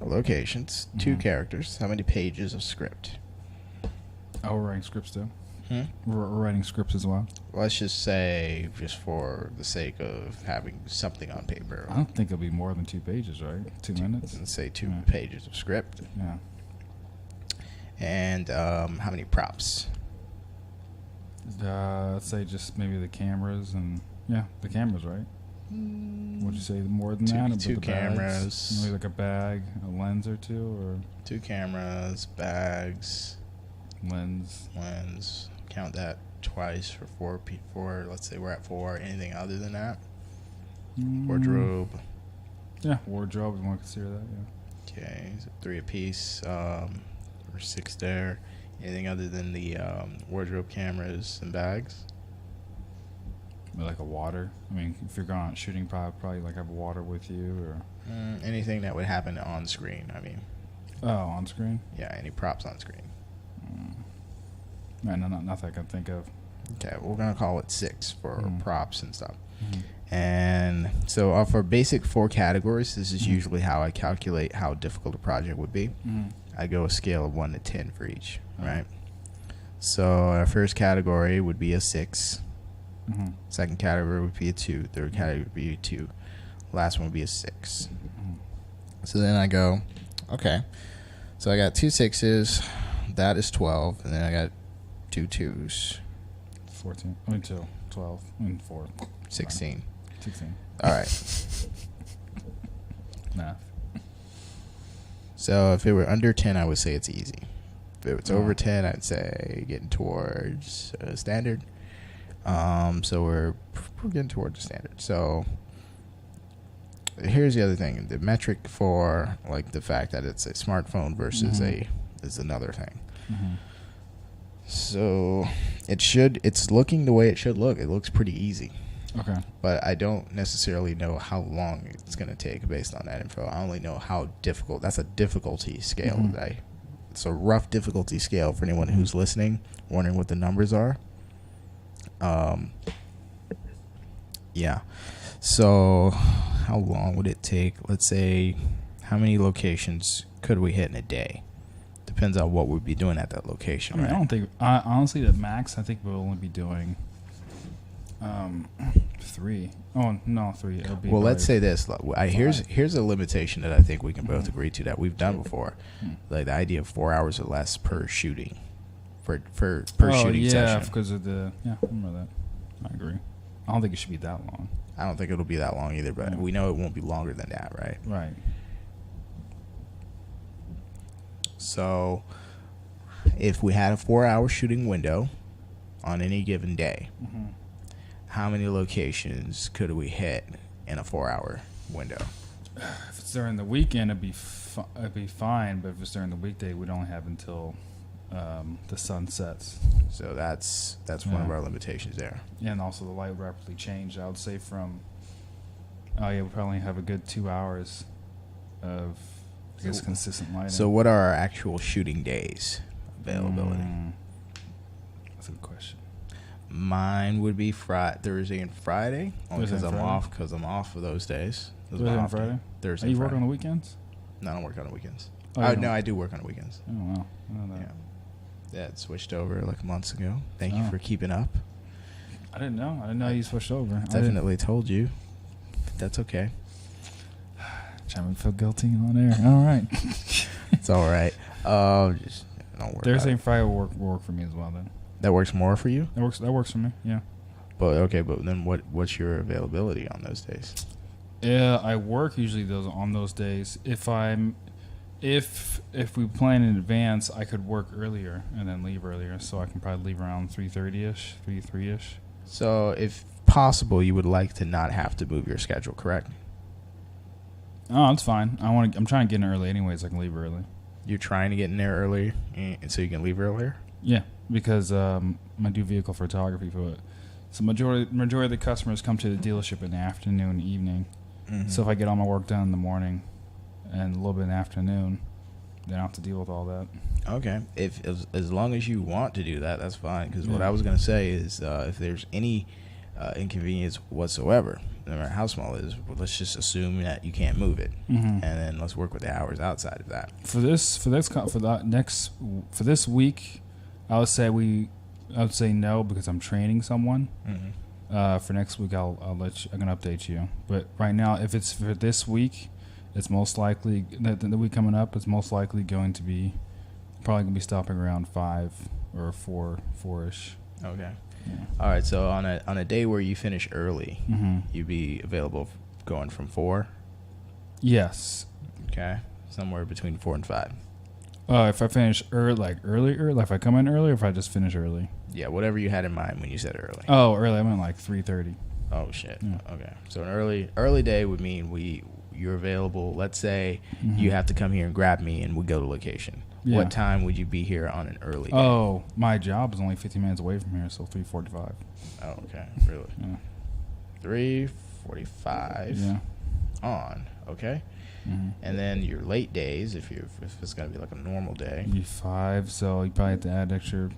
locations, 2 characters. How many pages of script? Oh, we're writing scripts too. We're writing scripts as well. Let's just say, just for the sake of having something on paper, I don't think it'll be more than 2 pages, right? 2 minutes. let's say 2 Yeah. pages of script. Yeah. And how many props? Let's say just maybe the cameras and the cameras, right? Would you say more than that? Two The bags? cameras. Maybe like a bag, a lens or 2, or 2 cameras, bags, lens. Count that twice for 4. Let's say we're at 4. Anything other than that? Wardrobe. Yeah, wardrobe. If you want to consider that. Yeah. Okay, so 3 apiece, or 6 there. Anything other than the wardrobe, cameras, and bags? Like a water. I mean, if you're going out shooting, probably like have water with you or Anything that would happen on screen. I mean, on screen. yeah, any props on screen. Man, nothing I can think of. Okay, we're gonna call it 6 for props and stuff. Mm-hmm. And so for basic 4 categories, this is usually how I calculate how difficult a project would be. I go a scale of 1 to 10 for each, right? So our first category would be a 6. Second category would be a 2. Third category would be a 2. Last one would be a 6. So then I go, okay. So I got 2 6s. That is 12. And then I got 2 2s. 14. I mean 2. 12. I mean 4. 16. 16. All right. Math. So if it were under 10, I would say it's easy. If it's over 10, I'd say getting towards standard. So we're getting towards the standard. So here's the other thing: the metric for like the fact that it's a smartphone versus is another thing. So it's looking the way it should look. It looks pretty easy. Okay. But I don't necessarily know how long it's going to take based on that info. I only know how difficult. That's a difficulty scale. It's a rough difficulty scale for anyone who's listening, wondering what the numbers are. Yeah. So how long would it take? Let's say, how many locations could we hit in a day? Depends on what we'd be doing at that location. I mean, right? I don't think, honestly, the max, I think we'll only be doing 3. Oh, no, 3. It'll be Well, let's like say this. Here's a limitation that I think we can both agree to that we've done before. Like the idea of 4 hours or less per shooting. Per shooting session. Yeah, because of I remember that. I agree. I don't think it should be that long. I don't think it'll be that long either, but we know it won't be longer than that, right? Right. So if we had a 4-hour shooting window on any given day, how many locations could we hit in a 4-hour window? If it's during the weekend, it'd be fine. But if it's during the weekday, we'd only have until the sun sets. So that's one of our limitations there. Yeah, and also the light would rapidly change. I would say we probably have a good 2 hours of consistent lighting. So what are our actual shooting days availability? That's a good question. Mine would be Thursday and Friday, only because I'm off for those days. Thursday and Friday? Thursday. Are you and work Friday. on the weekends? No, I don't work on the weekends. Oh, No, I do work on the weekends. Oh wow, I know that. Yeah, it switched over like months ago. Thank you for keeping up. I didn't know. I didn't know you switched over. Definitely told you. That's okay. Trying to feel guilty on air. All right. It's all right. Just don't worry. Thursday and Friday will work for me as well. Then that works more for you. That works for me. Yeah. But then what's your availability on those days? Yeah, I work usually on those days. If we plan in advance, I could work earlier and then leave earlier, so I can probably leave around 3:30ish, 3:03ish. So, if possible, you would like to not have to move your schedule, correct? Oh, it's fine. I'm trying to get in early anyways. I can leave early. You're trying to get in there early, and so you can leave earlier. Yeah, because I do vehicle photography for it. So majority of the customers come to the dealership in the afternoon, evening. So if I get all my work done in the morning and a little bit in the afternoon, then I don't have to deal with all that. Okay. As long as you want to do that, that's fine. Because what I was going to say is if there's any inconvenience whatsoever, no matter how small it is, let's just assume that you can't move it, and then let's work with the hours outside of that. For this week, I would say no because I'm training someone. For next week, I'm gonna update you. But right now, if it's for this week, it's most likely the week coming up. It's most likely going to be probably gonna be stopping around 5 or 4ish. Okay. Yeah. All right. So on a day where you finish early, you'd be available going from 4. Yes. Okay. Somewhere between 4 and 5. If I finish early, if I come in early, or if I just finish early. Yeah, whatever you had in mind when you said early. Oh, early. I meant like 3:30. Oh shit. Yeah. Okay. So an early day would mean you're available. Let's say you have to come here and grab me and we go to location. Yeah. What time would you be here on an early day? Oh, my job is only 15 minutes away from here, so 3:45. Oh, okay. Really? Yeah. 3:45 Yeah. on. Okay. And then your late days, if it's going to be like a normal day. Be 5, so you probably have to add extra.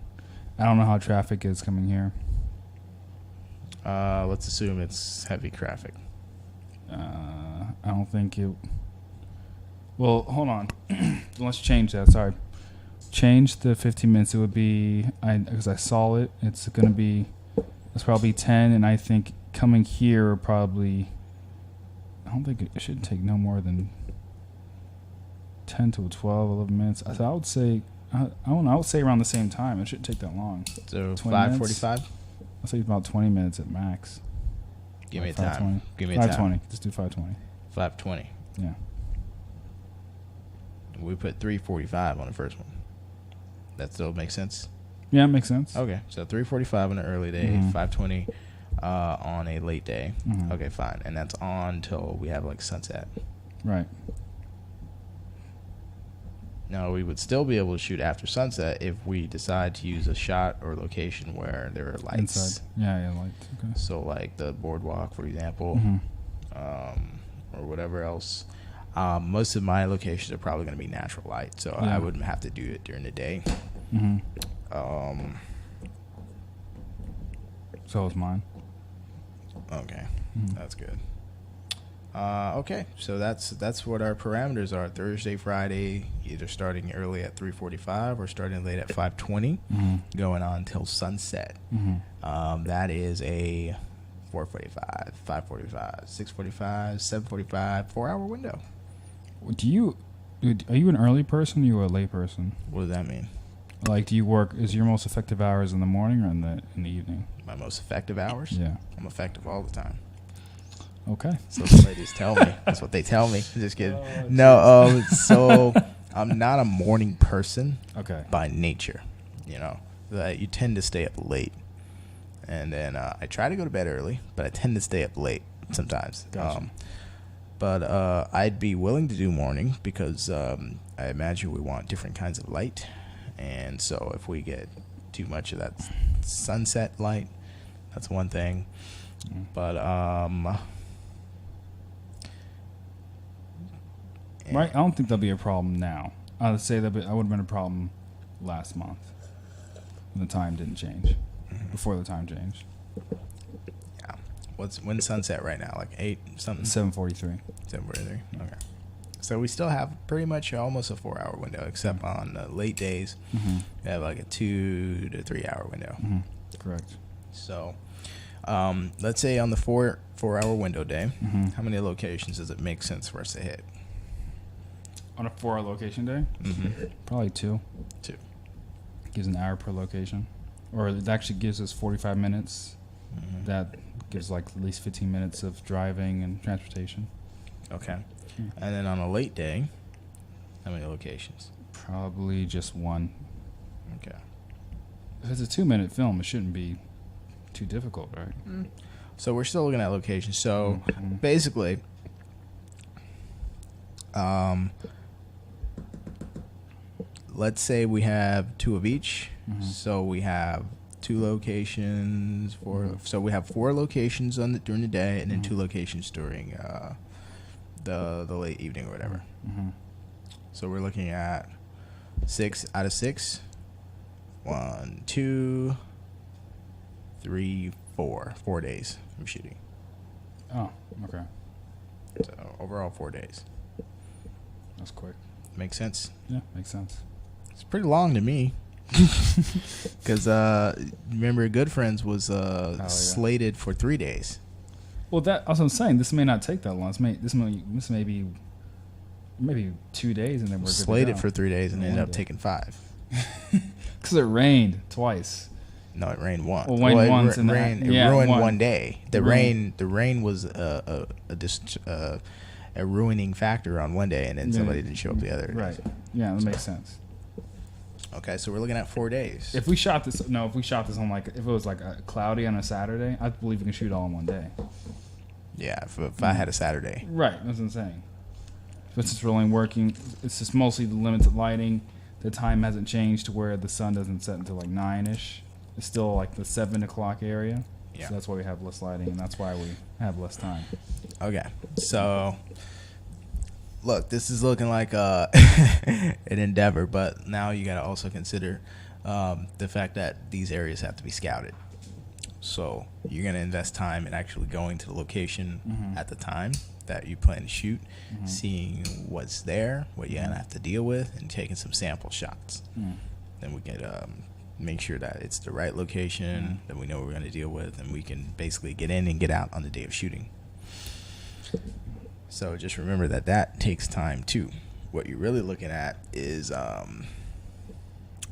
I don't know how traffic is coming here. Let's assume it's heavy traffic. I don't think it. Well, hold on. Let's change that. Sorry. Change the 15 minutes. It would be, because I saw it, it's going to be, it's probably 10, and I think coming here probably, I don't think it should take no more than 10 to 12, 11 minutes. So I would say, I don't know, I would say around the same time. It shouldn't take that long. So 20 5:45? I'll say about 20 minutes at max. Give me a 5:20. time. Give me a 5:20. time. Just do 5:20. 5:20. Yeah. We put 3:45 on the first one. That still makes sense? Yeah, it makes sense. Okay, so 3:45 on an early day, 5:20 on a late day. Okay, fine. And that's on till we have like sunset. Right. Now, we would still be able to shoot after sunset if we decide to use a shot or location where there are lights. Inside. Yeah, lights. Okay. So, like the boardwalk, for example, or whatever else. Most of my locations are probably going to be natural light, so Yeah. I wouldn't have to do it during the day. So is mine. Okay, that's good. Okay, so that's what our parameters are. Thursday, Friday, either starting early at 3:45 or starting late at 5:20, going on till sunset. That is a 4:45, 5:45, 6:45, 7:45, 4-hour window. Are you an early person or are you a late person? What does that mean? Like, do you work, is your most effective hours in the morning or in the evening? My most effective hours? Yeah. I'm effective all the time. Okay. So the ladies tell me. That's what they tell me. Just kidding. No, so I'm not a morning person Okay. by nature. You know, that you tend to stay up late. And then I try to go to bed early, but I tend to stay up late sometimes. Gotcha. But I'd be willing to do morning because I imagine we want different kinds of light. And so if we get too much of that sunset light, that's one thing. But Right. I don't think that'll be a problem now. I would say that would have been a problem last month when the time didn't change. Before the time changed. Yeah. When's sunset right now? Like 8 something? 7:43. 7:43. Okay. So we still have pretty much almost a 4-hour window, except on late days, we have like a 2 to 3 hour window. Correct. So, let's say on the 4-hour window day, how many locations does it make sense for us to hit? On a 4-hour location day? Probably 2. 2. Gives an hour per location. Or it actually gives us 45 minutes. That gives like at least 15 minutes of driving and transportation. Okay. And then on a late day, how many locations? Probably just 1. Okay. If it's a 2-minute film, it shouldn't be too difficult, right? So we're still looking at locations. So basically, let's say we have 2 of each. So we have 2 locations so we have 4 locations during the day, and then 2 locations during the late evening or whatever. So we're looking at 6 out of 6. 1, 2, 3, 4. 4 days of shooting. Oh, okay. So overall 4 days. That's quick. Make sense? Yeah, makes sense. It's pretty long to me. Because remember, Good Friends was slated for 3 days. Well, that's what I'm saying. This may not take that long. This may be maybe 2 days, and then we're Slated good to go. for 3 days and ended up day. taking 5. Because it rained twice. No, it rained once. Well, rained once it and ruined one. one day. The rain was a ruining factor on one day, and then somebody didn't show up the other. Right. Yeah, that makes sense. Okay, so we're looking at 4 days. If we shot this on like, if it was like cloudy on a Saturday, I believe we can shoot all in one day. Yeah, if I had a Saturday. Right, that's what I'm saying. If it's just really working, it's just mostly the limited lighting. The time hasn't changed to where the sun doesn't set until like 9-ish. It's still like the 7 o'clock area. Yeah. So that's why we have less lighting, and that's why we have less time. Okay, so look, this is looking like an endeavor, but now you got to also consider the fact that these areas have to be scouted. So you're going to invest time in actually going to the location at the time that you plan to shoot, seeing what's there, what you're going to have to deal with, and taking some sample shots. Then we can make sure that it's the right location, that we know what we're going to deal with, and we can basically get in and get out on the day of shooting. So just remember that takes time too. What you're really looking at is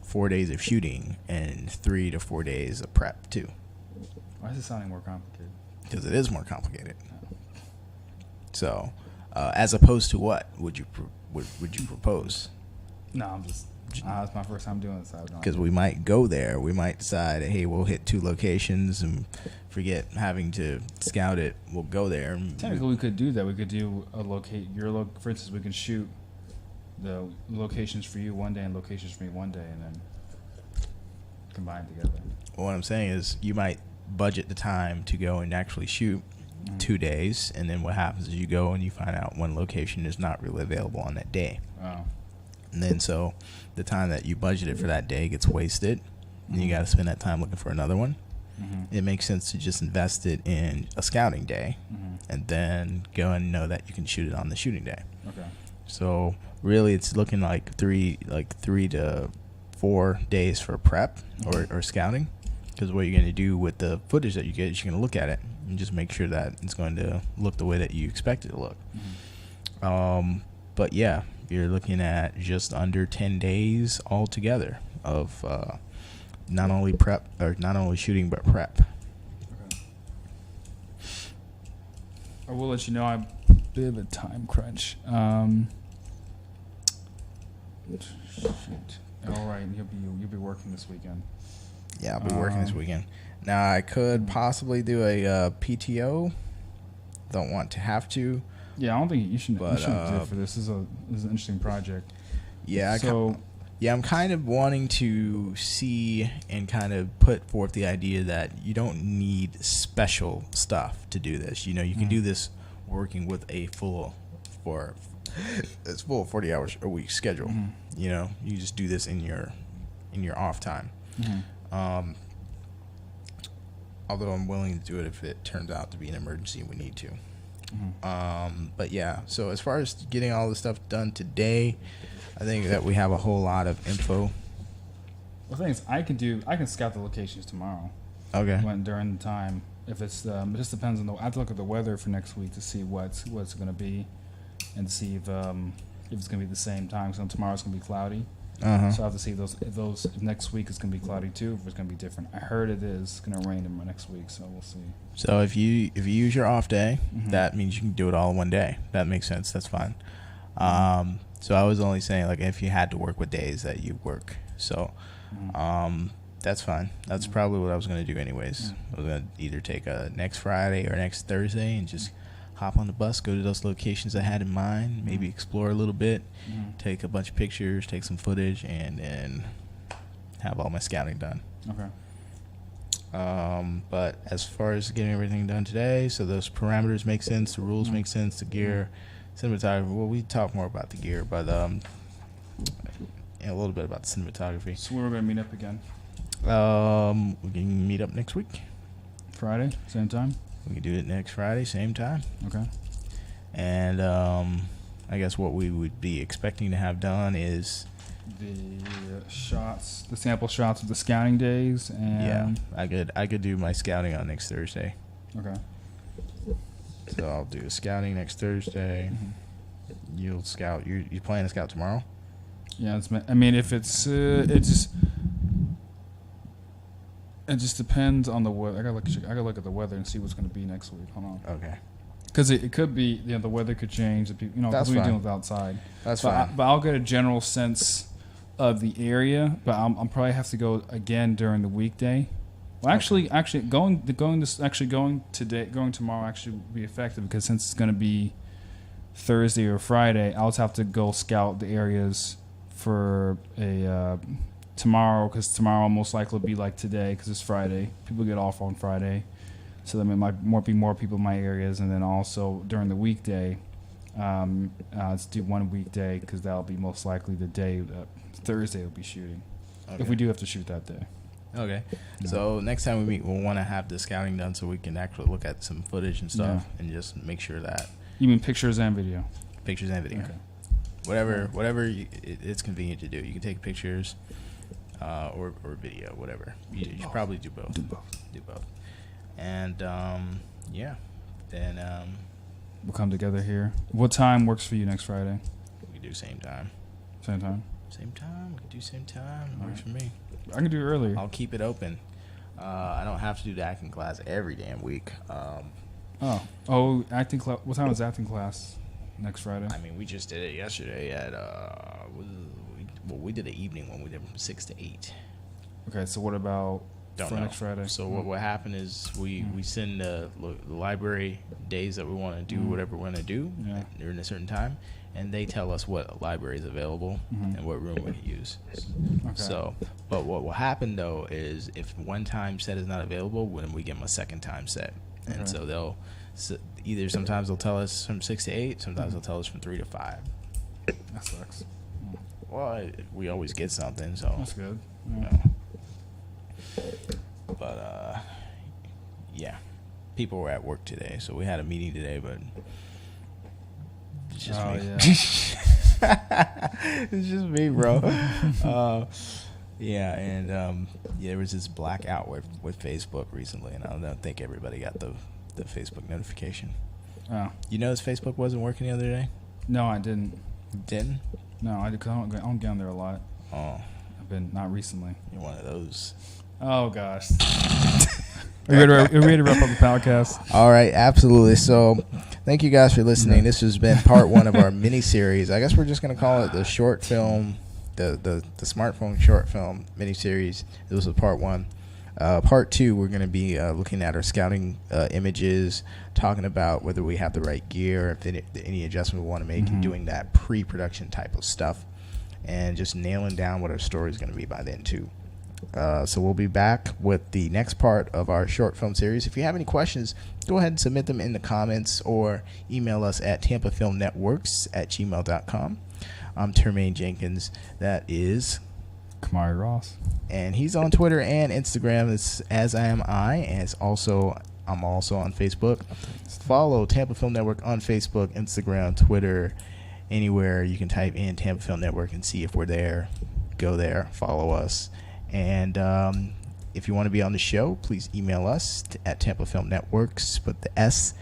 4 days of shooting and 3 to 4 days of prep too. Why is it sounding more complicated? Because it is more complicated. So, as opposed to what would you propose? No, I'm just. It's my first time doing this. Because we might go there, we might decide, hey, we'll hit 2 locations and forget having to scout it. We'll go there. And technically, we could do that. We could do a for instance, we can shoot the locations for you one day and locations for me one day, and then combine together. What I'm saying is, you might budget the time to go and actually shoot 2 days, and then what happens is you go and you find out one location is not really available on that day. Oh. And then so the time that you budgeted for that day gets wasted, and you got to spend that time looking for another one. It makes sense to just invest it in a scouting day, and then go and know that you can shoot it on the shooting day. Okay. So really, it's looking like three to 4 days for prep or scouting. Because what you're going to do with the footage that you get is you're going to look at it and just make sure that it's going to look the way that you expect it to look. But yeah, you're looking at just under 10 days altogether of not only shooting but prep. Okay. I will let you know I'm a bit of a time crunch. Shoot. All right, you'll be working this weekend. Yeah, I'll be working this weekend. Now, I could possibly do a PTO. Don't want to have to. Yeah, I don't think you should do it for this. This is an interesting project. Yeah, I'm kind of wanting to see and kind of put forth the idea that you don't need special stuff to do this. You know, you can do this working with a full 40 hours a week schedule. You know, you just do this in your off time. Although I'm willing to do it if it turns out to be an emergency and we need to. But yeah, so as far as getting all this stuff done today, I think that we have a whole lot of info. The thing is, I can scout the locations tomorrow. Okay. During the time, if it's it just depends on I have to look at the weather for next week to see what's going to be, and to see if it's going to be the same time. So tomorrow's going to be cloudy. So I have to see if next week is going to be cloudy too, if it's going to be different. I heard it is going to rain in next week, so we'll see. So if you use your off day, that means you can do it all in one day. That makes sense. That's fine. So I was only saying, like, if you had to work with days that you work. So that's fine. That's probably what I was going to do anyways. I was going to either take a next Friday or next Thursday and just hop on the bus, go to those locations I had in mind, maybe explore a little bit, take a bunch of pictures, take some footage, and then have all my scouting done. Okay. But as far as getting everything done today, so those parameters make sense, the rules make sense, the gear, cinematography. Well, we talk more about the gear, but a little bit about the cinematography. So we're going to meet up again. We can meet up next week. Friday, same time. We can do it next Friday, same time. Okay. And I guess what we would be expecting to have done is the sample shots of the scouting days, and I could do my scouting on next Thursday. Okay. So I'll do scouting next Thursday. You'll scout. You planning to scout tomorrow? Yeah, if it's it just depends on the weather. I gotta look at the weather and see what's going to be next week. Hold on. Okay. Because it could be, the weather could change. Because we're dealing with outside. That's fine. But I'll get a general sense of the area. But I'll probably have to go again during the weekday. Well, actually, going tomorrow actually would be effective because since it's going to be Thursday or Friday, I'll just have to go scout the areas for a tomorrow, because tomorrow most likely will be like today because it's Friday. People get off on Friday, so there might be more people in my areas, and then also during the weekday, let's do one weekday because that'll be most likely the day that Thursday will be shooting. Okay. If we do have to shoot that day. Okay. So next time we meet, we'll want to have the scouting done so we can actually look at some footage and stuff and just make sure that. You mean pictures and video? Pictures and video. Okay. Whatever it's convenient to do. You can take pictures or video, whatever. You should probably do both. Do both. And, then we'll come together here. What time works for you next Friday? we can do same time. Same time? Same time. We can do same time. Works for me. I can do it earlier. I'll keep it open. I don't have to do the acting class every damn week. Acting class. What time is acting class next Friday? I mean, we just did it yesterday at we did an evening one. We did from 6 to 8. Okay, so what about next Friday? So what happened is we send the library days that we want to do whatever we want to do during a certain time, and they tell us what library is available and what room we can use. Okay. So, but what will happen though is if one time set is not available, then we give them a second time set, and so they'll either sometimes they'll tell us from 6 to 8, sometimes they'll tell us from 3 to 5. That sucks. Well, we always get something, so That's good. you Yeah. know. But yeah, people were at work today, so we had a meeting today, but it's just me. Yeah. It's just me, bro. There was this blackout with Facebook recently, and I don't think everybody got the Facebook notification. Oh. You noticed Facebook wasn't working the other day? No, I didn't. Didn't? No, I don't get on there a lot. Oh, I've been not recently. you're one of those. Oh gosh. Are you ready to wrap up the podcast? All right, absolutely. So, thank you guys for listening. This has been part 1 of our mini series. I guess we're just gonna call it the short film, the smartphone short film mini series. This was part 1. Part 2, we're gonna be looking at our scouting images, talking about whether we have the right gear, if any adjustment we want to make, and doing that pre-production type of stuff, and just nailing down what our story is gonna be by then too. So we'll be back with the next part of our short film series. If you have any questions, go ahead and submit them in the comments or email us at tampafilmnetworks@gmail.com. I'm Termaine Jenkins. That is Kamari Ross. And he's on Twitter and Instagram. It's as am I. And I'm also on Facebook. Follow Tampa Film Network on Facebook, Instagram, Twitter, anywhere you can type in Tampa Film Network and see if we're there. Go there, follow us. And if you want to be on the show, please email us at Tampa Film Networks, put the S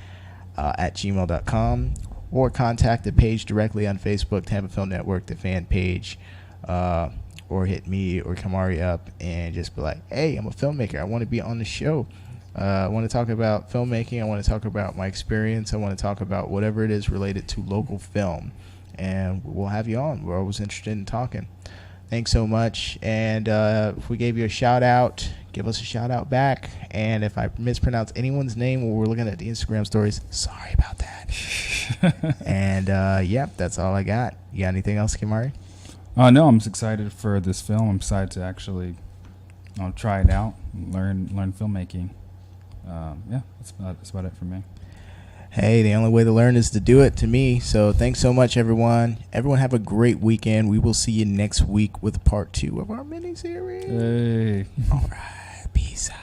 at gmail.com, or contact the page directly on Facebook, Tampa Film Network, the fan page, or hit me or Kamari up and just be like, hey, I'm a filmmaker. I want to be on the show. I want to talk about filmmaking. I want to talk about my experience. I want to talk about whatever it is related to local film. And we'll have you on. We're always interested in talking. Thanks so much. And if we gave you a shout out, give us a shout out back. And if I mispronounce anyone's name when we're looking at the Instagram stories, sorry about that. And that's all I got. You got anything else, Kamari? No, I'm just excited for this film. I'm excited to actually try it out, learn filmmaking. That's about it for me. Hey, the only way to learn is to do it, to me. So thanks so much, everyone. Everyone have a great weekend. We will see you next week with part 2 of our mini-series. Hey. All right. Peace out.